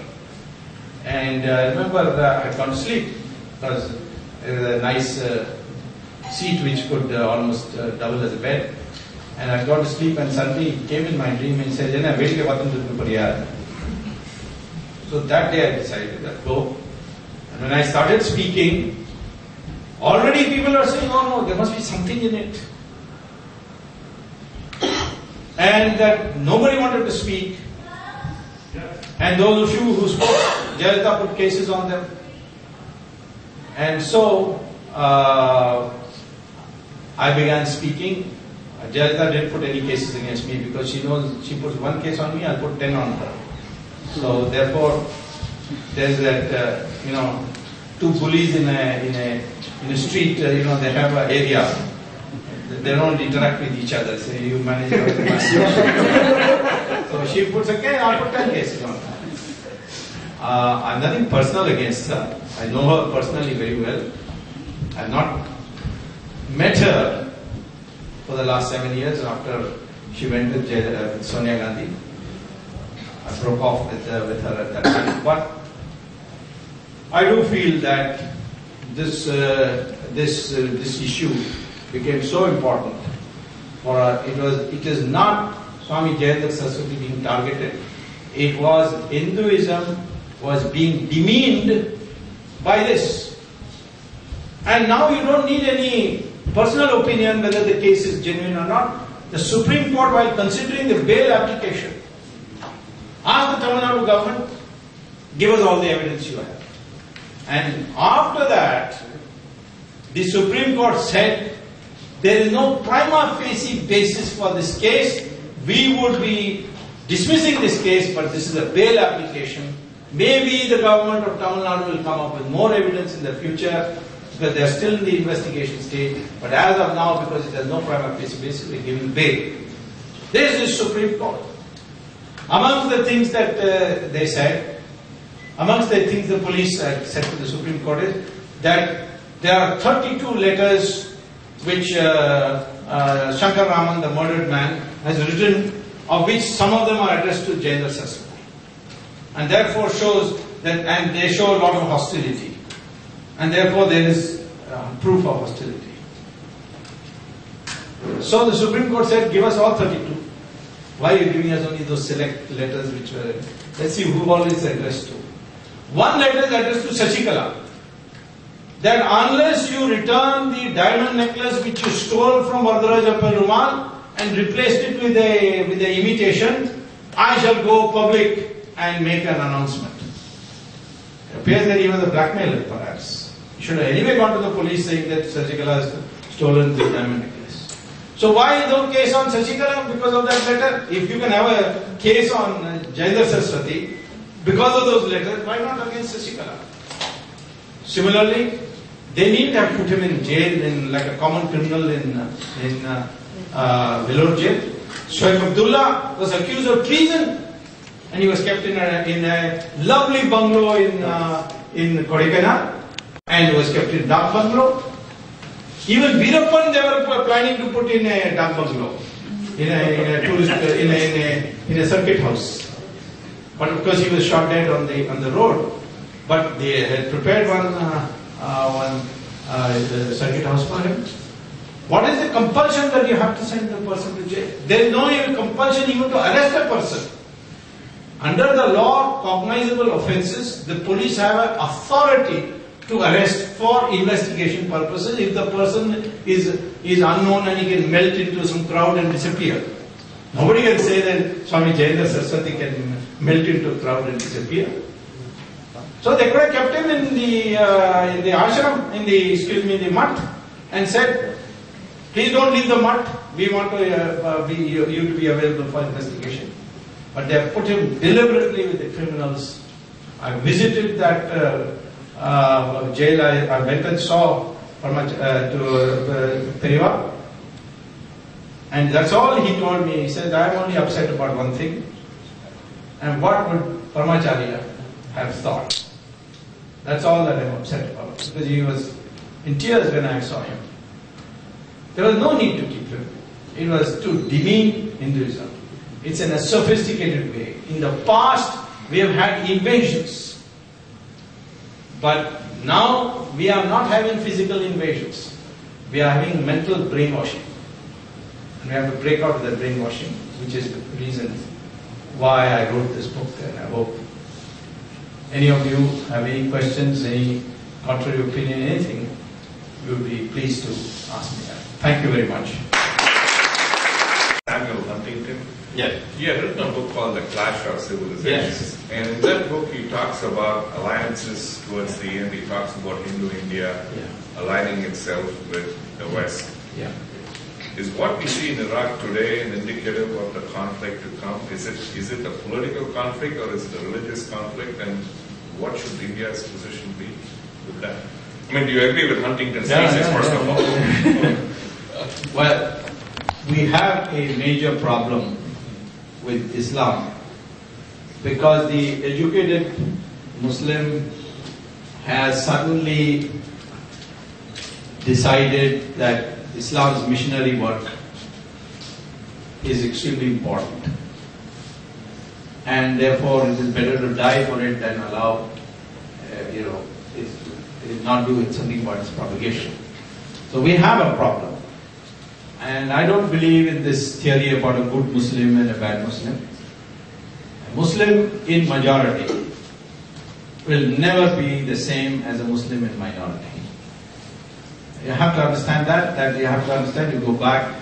and I remember I had gone to sleep because there was a nice seat which could almost double as a bed. And I got to sleep, and suddenly he came in my dream and said, Jana, wait till you. So that day I decided that go. And when I started speaking, already people are saying, oh no, there must be something in it. And that nobody wanted to speak. And those of you who spoke, Jayalalitha put cases on them. And so I began speaking. Jayalalitha didn't put any cases against me because she knows she puts one case on me, I'll put 10 on her. So therefore, there's that two bullies in a street. They have an area. They don't interact with each other. So you manage. So she puts a case, I'll put 10 cases on her. I'm nothing personal against her. I know her personally very well. I've not met her for the last 7 years after she went with Sonia Gandhi. I broke off with her at that time. But I do feel that this issue became so important for it is not Swami Jayendra Saraswati being targeted. It was Hinduism was being demeaned by this. And now you don't need any personal opinion whether the case is genuine or not. The Supreme Court, while considering the bail application, asked the Tamil Nadu government, give us all the evidence you have. And after that, the Supreme Court said, there is no prima facie basis for this case. We would be dismissing this case, but this is a bail application. Maybe the government of Tamil Nadu will come up with more evidence in the future, because they are still in the investigation stage. But as of now, because it has no prima facie basis, we are giving bail. This is Supreme Court. Amongst the things that they said, amongst the things the police had said to the Supreme Court is that there are 32 letters which Shankar Raman, the murdered man, has written, of which some of them are addressed to Jayendra Saraswati. And therefore shows that, and they show a lot of hostility. And therefore there is proof of hostility. So the Supreme Court said, give us all 32. Why are you giving us only those select letters which were, let's see who all is addressed to. One letter is addressed to Sachikala, that unless you return the diamond necklace which you stole from Vadra Rumal and replaced it with a imitation, I shall go public and make an announcement. It appears that he was a blackmailer, perhaps. He should have anyway gone to the police saying that Sachikala has stolen the diamond necklace. So why no case on Sachikala? Because of that letter. If you can have a case on Jayendra Saraswati because of those letters, why not against Sachikala? Similarly, they need to have put him in jail, in like a common criminal in Vellore jail. Shoaib Abdullah was accused of treason, and he was kept in a lovely bungalow in Kodaikanal, and was kept in dark bungalow. Even Veerappan they were planning to put in a dark bungalow, in a circuit house. But of course he was shot dead on the road. But they had prepared one circuit house for him. What is the compulsion that you have to send the person to jail? There is no even compulsion even to arrest a person. Under the law, cognizable offences, the police have an authority to arrest for investigation purposes if the person is unknown and he can melt into some crowd and disappear. Nobody can say that Swami Jayendra Saraswati can melt into a crowd and disappear. So they could have kept him in the ashram, in the mutt, and said, please don't leave the mutt. We want you to be available for investigation. But they have put him deliberately with the criminals. I visited that jail. I went and saw to Perivar. And that's all he told me. He said, I am only upset about one thing. And what would Paramacharya have thought? That's all that I'm upset about. Because he was in tears when I saw him. There was no need to keep him. It was to demean Hinduism. It's in a sophisticated way. In the past, we have had invasions. But now, we are not having physical invasions. We are having mental brainwashing. And we have to break out of that brainwashing, which is the reason why I wrote this book. And I hope any of you have any questions, any contrary opinion, anything, you would be pleased to ask me that. Thank you very much. Samuel Huntington. Yeah. He had written a book called The Clash of Civilizations. Yes. And in that book he talks about alliances towards the end. He talks about Hindu-India aligning itself with the West. Yeah. Is what we see in Iraq today an indicative of the conflict to come? Is it a political conflict or is it a religious conflict? And what should India's position be with that? I mean, do you agree with Huntington's thesis, first of all? Well, we have a major problem with Islam because the educated Muslim has suddenly decided that Islam's missionary work is extremely important, and therefore it is better to die for it than allow, not do something about its propagation. So we have a problem, and I don't believe in this theory about a good Muslim and a bad Muslim. A Muslim in majority will never be the same as a Muslim in minority. You have to understand that you have to understand, you go back,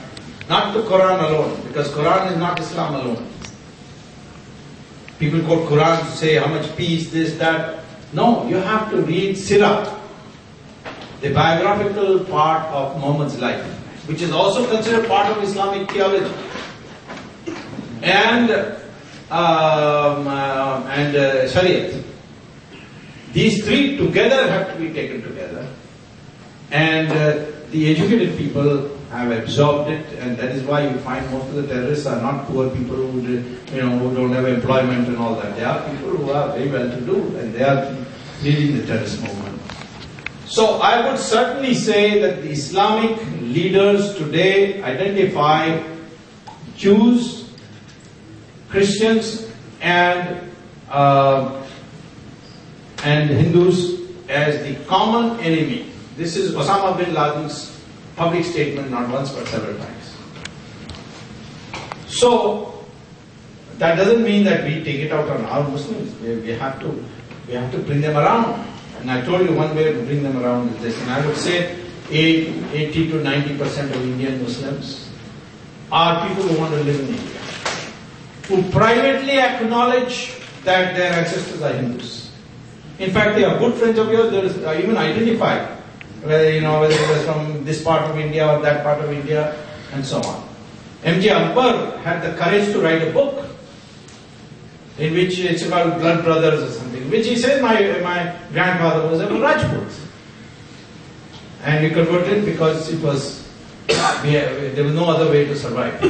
not to Quran alone, because Quran is not Islam alone. People quote Quran to say how much peace, this, that. No, you have to read Sirah, the biographical part of Muhammad's life, which is also considered part of Islamic theology. And Shariat. These three together have to be taken together. And the educated people have absorbed it, and that is why you find most of the terrorists are not poor people who don't have employment and all that. They are people who are very well to do, and they are leading the terrorist movement. So I would certainly say that the Islamic leaders today identify Jews, Christians, and Hindus as the common enemy. This is Osama bin Laden's public statement, not once but several times. So that doesn't mean that we take it out on our Muslims. We have to bring them around. And I told you one way to bring them around is this. And I would say 80 to 90% of Indian Muslims are people who want to live in India, who privately acknowledge that their ancestors are Hindus. In fact, they are good friends of yours. There is even identified whether it was from this part of India or that part of India, and so on. M.J. Akbar had the courage to write a book in which it's about blood brothers or something, which he said my grandfather was a Rajput. And we converted because there was no other way to survive.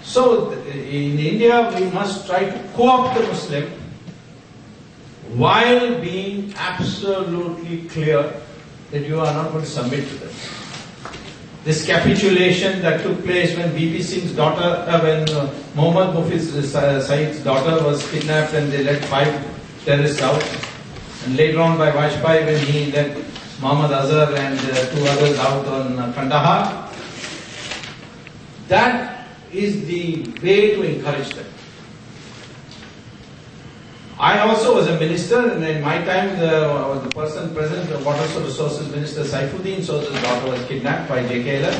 So in India we must try to co-opt the Muslim while being absolutely clear that you are not going to submit to them. This capitulation that took place when BP Singh's daughter, when Mohammad Mufiz Saeed's daughter was kidnapped and they let 5 terrorists out, and later on by Vajpayee when he let Muhammad Azhar and 2 others out on Kandahar, that is the way to encourage them. I also was a minister, and in my time the person present, the Water Resources Minister Saifuddin Sosa's daughter was kidnapped by JKLF.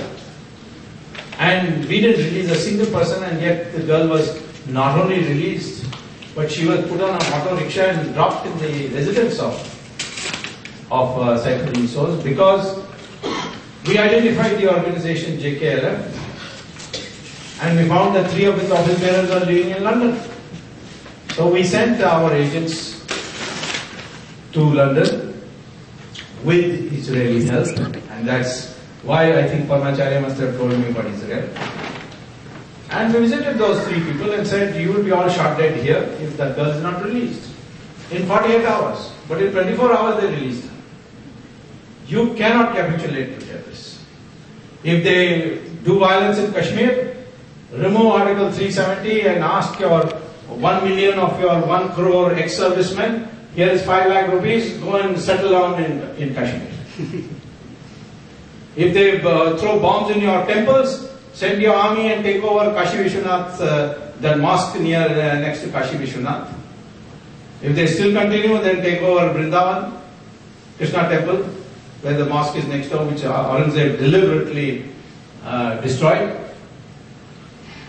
And we didn't release a single person, and yet the girl was not only released, but she was put on an auto rickshaw and dropped in the residence of Saifuddin Sos, because we identified the organization JKLF, and we found that 3 of its office bearers are living in London. So we sent our agents to London with Israeli help, and that's why I think Parmacharya must have told me about Israel. And we visited those 3 people and said, you will be all shot dead here if that girl is not released in 48 hours. But in 24 hours they released her. You cannot capitulate to terrorists. If they do violence in Kashmir, remove Article 370 and ask your 1 million of your 1 crore ex-servicemen, here is 5 lakh rupees, go and settle down in Kashmir. If they throw bombs in your temples, send your army and take over Kashi Vishwanath, the mosque next to Kashi Vishwanath. If they still continue, then take over Vrindavan, Krishna temple, where the mosque is next door, which Aurangzeb deliberately destroyed.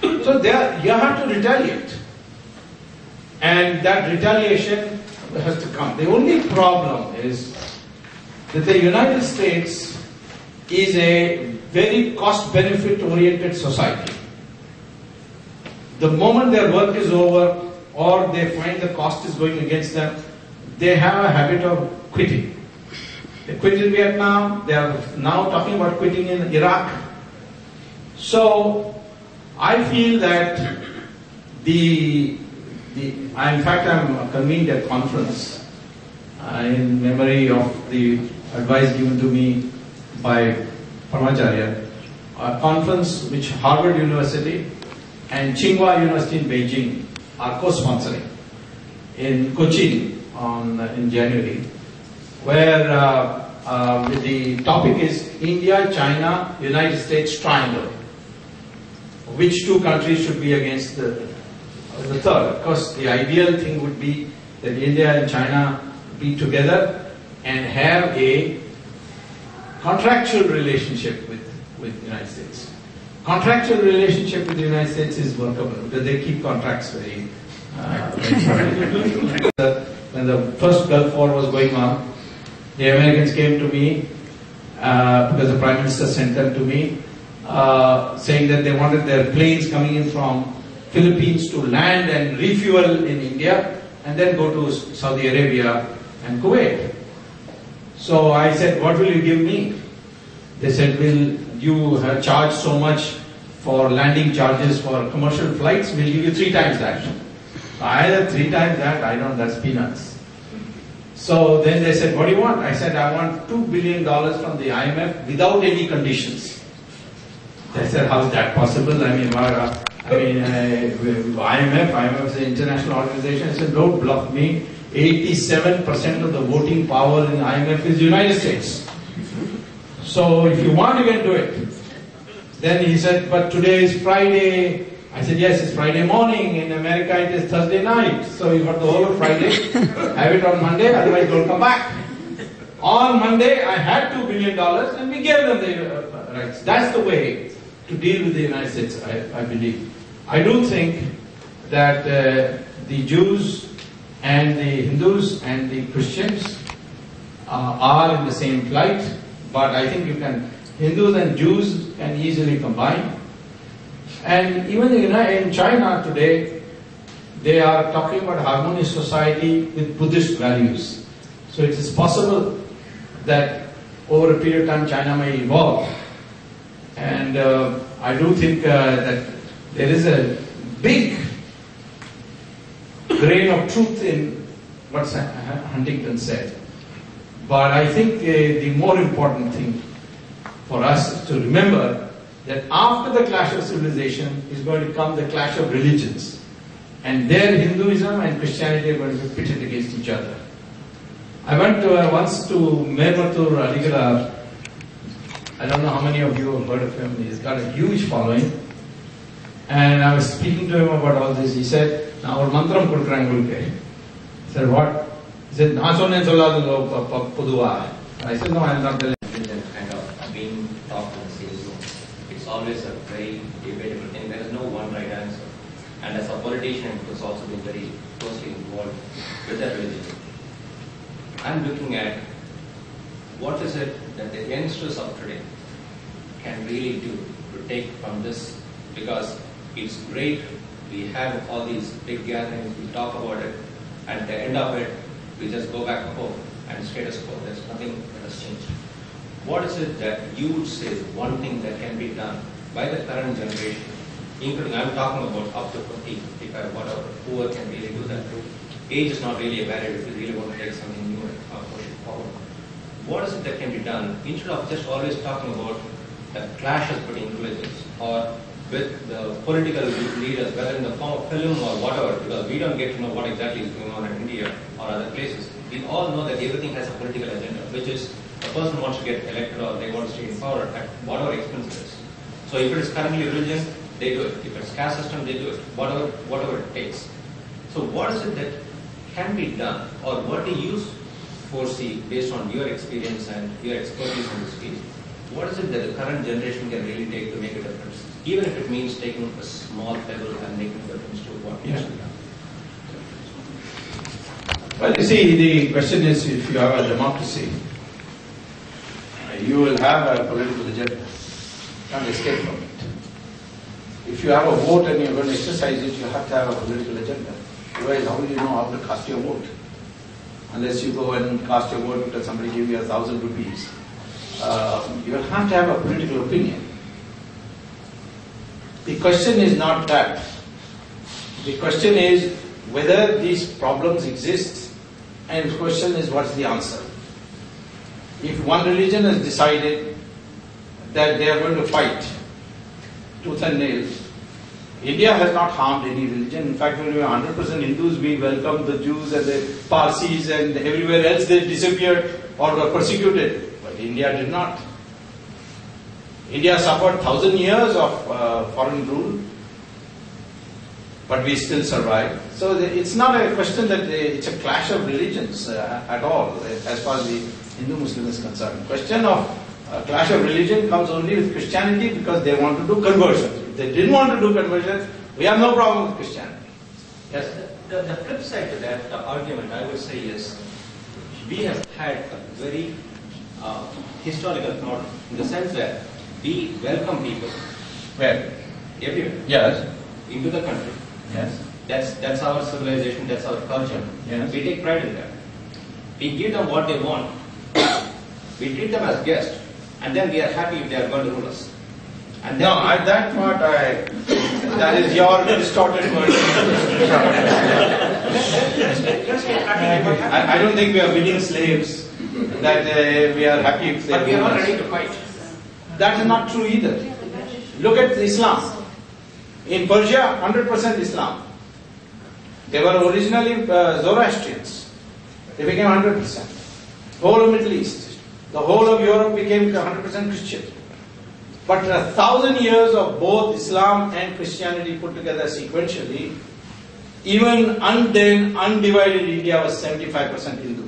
So you have to retaliate. And that retaliation has to come. The only problem is that the United States is a very cost-benefit oriented society. The moment their work is over or they find the cost is going against them, they have a habit of quitting. They quit in Vietnam, they are now talking about quitting in Iraq. So I feel that in fact, I'm convened a conference in memory of the advice given to me by Parmacharya, a conference which Harvard University and Tsinghua University in Beijing are co-sponsoring in Cochin in January, where the topic is India, China, United States triangle. Which 2 countries should be against the third? Of course, the ideal thing would be that India and China be together and have a contractual relationship with the United States. Contractual relationship with the United States is workable because they keep contracts very when the first Gulf War was going on, the Americans came to me because the Prime Minister sent them to me saying that they wanted their planes coming in from Philippines to land and refuel in India and then go to Saudi Arabia and Kuwait. So I said, what will you give me? They said, will you charge so much for landing charges for commercial flights? We'll give you 3 times that. I said, 3 times that? I don't, that's peanuts. So then they said, what do you want? I said, I want $2 billion from the IMF without any conditions. They said, how is that possible? IMF is an international organization. I said, don't bluff me. 87% of the voting power in IMF is the United States. So if you want, you can do it. Then he said, but today is Friday. I said, yes, it's Friday morning. In America, it is Thursday night. So you got the whole of Friday. Have it on Monday, otherwise don't come back. On Monday, I had $2 billion and we gave them the rights. That's the way to deal with the United States, I believe. I do think that the Jews and the Hindus and the Christians are in the same plight, but I think Hindus and Jews can easily combine. And even in China today, they are talking about harmonious society with Buddhist values. So it is possible that over a period of time China may evolve. And I do think that there is a big grain of truth in what Huntington said. But I think the more important thing for us is to remember that after the clash of civilization is going to come the clash of religions. And there Hinduism and Christianity are going to be pitted against each other. I went once to Mermatur Aligala. I don't know how many of you have heard of him. He's got a huge following. And I was speaking to him about all this. He said, now our mantram kudukranga. I said, what? He said, I said, no, I'm not telling. Kind of being talked in the same room. It's always a very debatable thing. There is no one right answer. And as a politician, it was also been very closely involved with that religion. I'm looking at what is it that the youngsters of today can really do to take from this, because it's great, we have all these big gatherings, we talk about it, and at the end of it, we just go back home and status quo. There's nothing that has changed. What is it that you would say is one thing that can be done by the current generation, including, I'm talking about up to 50, 55, whatever, whoever can really do that. Age is not really a barrier if you really want to take something new and push it forward. What is it that can be done instead of just always talking about the clashes between religions or with the political leaders, whether in the form of film or whatever, because we don't get to know what exactly is going on in India or other places. We all know that everything has a political agenda, which is a person wants to get elected or they want to stay in power at whatever expense it is. So if it is currently religion, they do it. If it's caste system, they do it. Whatever it takes. So what is it that can be done, or what do you foresee based on your experience and your expertise in this field? What is it that the current generation can really take to make a difference? Even if it means taking a small pebble and making a difference to what needs to be done. Well, you see, the question is, if you have a democracy, you will have a political agenda. You can't escape from it. If you have a vote and you're going to exercise it, you have to have a political agenda. Otherwise, how will you know how to cast your vote? Unless you go and cast your vote because somebody gave you 1,000 rupees. You have to have a political opinion. The question is not that. The question is whether these problems exist, and the question is what's the answer. If one religion has decided that they are going to fight tooth and nail, India has not harmed any religion. In fact, when we were 100% Hindus, we welcomed the Jews and the Parsis, and everywhere else they disappeared or were persecuted. But India did not. India suffered 1,000 years of foreign rule. but we still survive. So it's not a question that it's a clash of religions at all, as far as the Hindu-Muslim is concerned. Question of clash of religion comes only with Christianity because they want to do conversion. If they didn't want to do conversion, we have no problem with Christianity. Yes? The flip side to that argument, I would say, is we have had a very historical thought in the sense that we welcome people. Where? Everywhere. Yes. Into the country. Yes. That's our civilization, that's our culture. Yes. We take pride in that. We give them what they want. We treat them as guests, and then we are happy if they are going to rule us. And No, that part that is your distorted version. I don't think we are willing slaves, that we are happy if they But we are rule not us. ready to fight. That is not true either. Look at Islam. In Persia, 100% Islam. They were originally Zoroastrians. They became 100%. Whole of Middle East, the whole of Europe became 100% Christian. But 1,000 years of both Islam and Christianity put together sequentially, even then undivided India was 75% Hindu.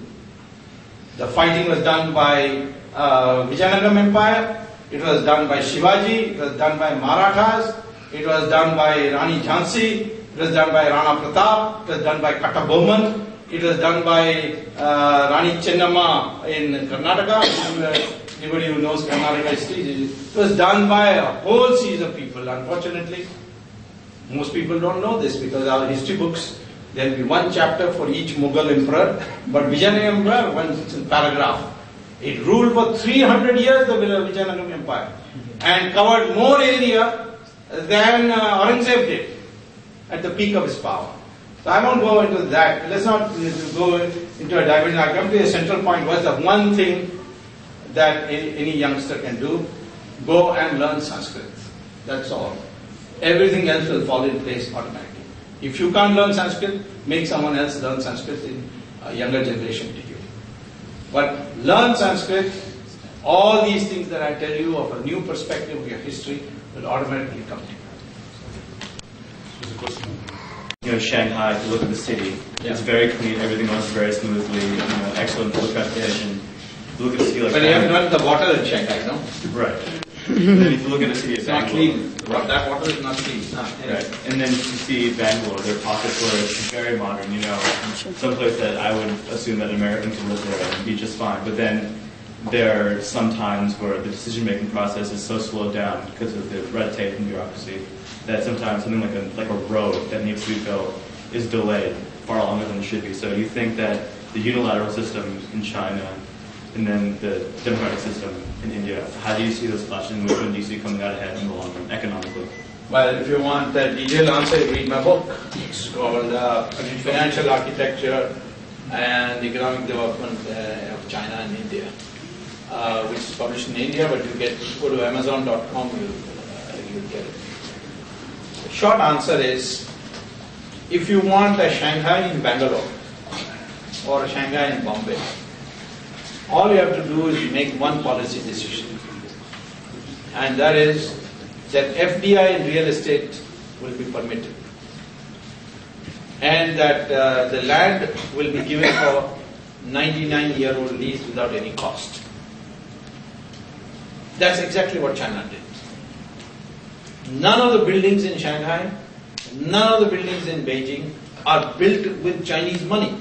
The fighting was done by Vijayanagara Empire, it was done by Shivaji, it was done by Marathas, it was done by Rani Jhansi, it was done by Rana Pratap, it was done by Kattabomman, it was done by Rani Chennamma in Karnataka. Anybody who knows Karnataka history, it was done by a whole series of people. Unfortunately, most people don't know this because our history books, there will be one chapter for each Mughal emperor, but Vijayanagara Emperor, one paragraph. It ruled for 300 years, the Vijayanagara Empire, and covered more area than Aurangzeb did at the peak of his power. So I won't go into that. Let's not go into a diversion. I come to the central point. What's the one thing that any youngster can do? Go and learn Sanskrit. That's all. Everything else will fall in place automatically. If you can't learn Sanskrit, make someone else learn Sanskrit in a younger generation to you. But learn Sanskrit, all these things that I tell you of a new perspective of your history will automatically come to you. You know, Shanghai, if you look at the city, it's very clean, everything runs very smoothly, you know, excellent public transportation. Look at a city like But you have not the water in Shanghai, no? Right. And then if you look at a city of It's not Bangalore, clean. That water is not clean. right. And then you see Bangalore, there are pockets where it's very modern, you know, someplace that I would assume that Americans would live there and be just fine. But then there are some times where the decision-making process is so slowed down because of the red tape and bureaucracy that sometimes something like a road that needs to be built is delayed far longer than it should be. So you think that the unilateral system in China and then the democratic system in India, how do you see those clashes and which one do you see coming out ahead in the long run economically? Well, if you want a detailed answer, read my book. It's called Financial Architecture and Economic Development of China and India, which is published in India, but you go to Amazon.com, you'll get it. The short answer is, if you want a Shanghai in Bangalore or a Shanghai in Bombay, all you have to do is make one policy decision, and that is that FDI in real estate will be permitted, and that the land will be given for 99-year-old lease without any cost. That's exactly what China did. None of the buildings in Shanghai, none of the buildings in Beijing are built with Chinese money.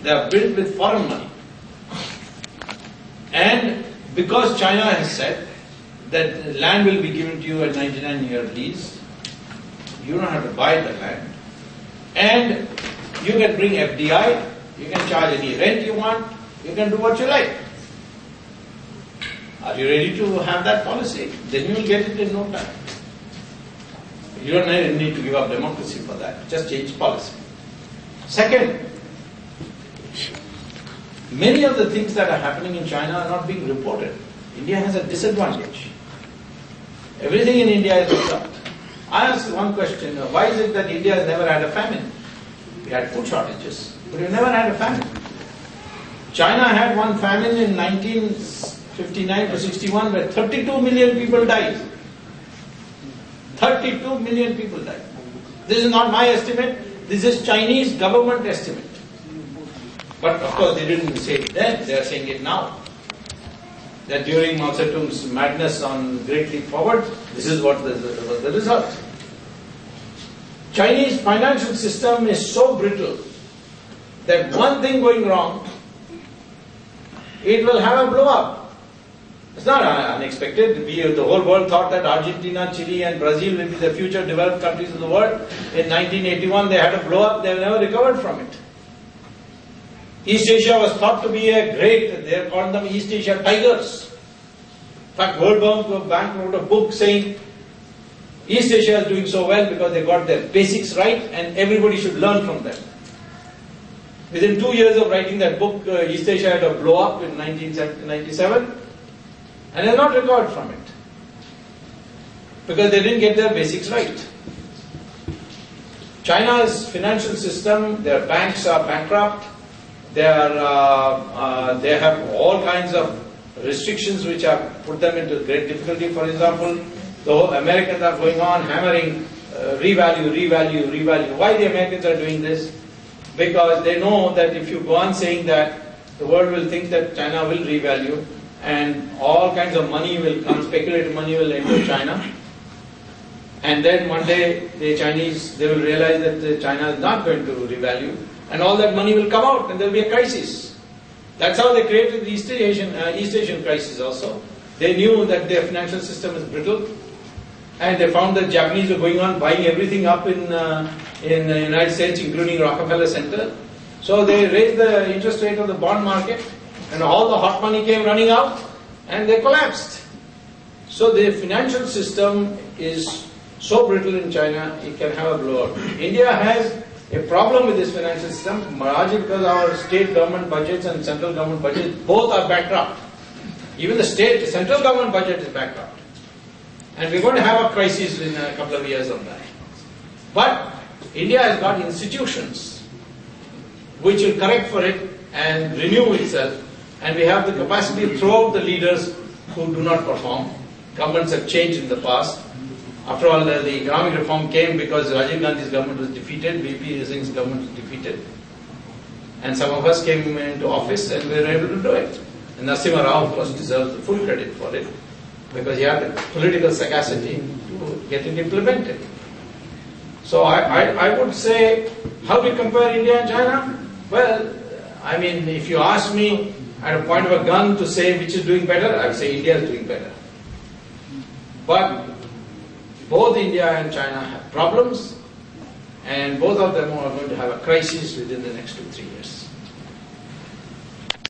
They are built with foreign money. And because China has said that the land will be given to you at 99-year lease, you don't have to buy the land, and you can bring FDI, you can charge any rent you want, you can do what you like. Are you ready to have that policy? Then you will get it in no time. You don't need to give up democracy for that. Just change policy. Second, many of the things that are happening in China are not being reported. India has a disadvantage. Everything in India is result. I asked one question, why is it that India has never had a famine? We had food shortages, but we never had a famine. China had one famine in 1959 to 61 where 32 million people died. 32 million people died. This is not my estimate, this is Chinese government estimate. But of course they didn't say it then, they are saying it now. That during Mao Zedong's madness on Great Leap Forward, this is what was the result. Chinese financial system is so brittle that one thing going wrong, it will have a blow up. It's not unexpected. The whole world thought that Argentina, Chile and Brazil will be the future developed countries of the world. In 1981 they had a blow up, they have never recovered from it. East Asia was thought to be a great, they called them East Asia tigers. In fact, World Bank wrote a book saying East Asia is doing so well because they got their basics right and everybody should learn from them. Within 2 years of writing that book, East Asia had a blow up in 1997 and has not recovered from it because they didn't get their basics right. China's financial system, their banks are bankrupt, they have all kinds of restrictions which have put them into great difficulty. For example, the Americans are going on hammering revalue. Why the Americans are doing this? Because they know that if you go on saying that, the world will think that China will revalue and all kinds of money will come, speculative money will enter China. And then one day the Chinese, they will realize that China is not going to revalue and all that money will come out and there will be a crisis. That's how they created the East Asian crisis also. They knew that their financial system is brittle and they found that Japanese were going on buying everything up in the United States, including Rockefeller Center. So they raised the interest rate of the bond market and all the hot money came running out and they collapsed. So the financial system is so brittle in China, it can have a blowout. India has a problem with this financial system, largely because our state government budgets and central government budgets both are bankrupt. Even the central government budget is bankrupt. And we're going to have a crisis in a couple of years on that. But India has got institutions which will correct for it and renew itself. And we have the capacity to throw out the leaders who do not perform. Governments have changed in the past. After all, the economic reform came because Rajiv Gandhi's government was defeated, VP Singh's government was defeated. And some of us came into office and we were able to do it. And Narasimha Rao, of course, deserves the full credit for it because he had the political sagacity to get it implemented. So I would say, how do you compare India and China? Well, I mean, if you ask me at a point of a gun to say which is doing better, I would say India is doing better. But both India and China have problems, and both of them are going to have a crisis within the next 2-3 years.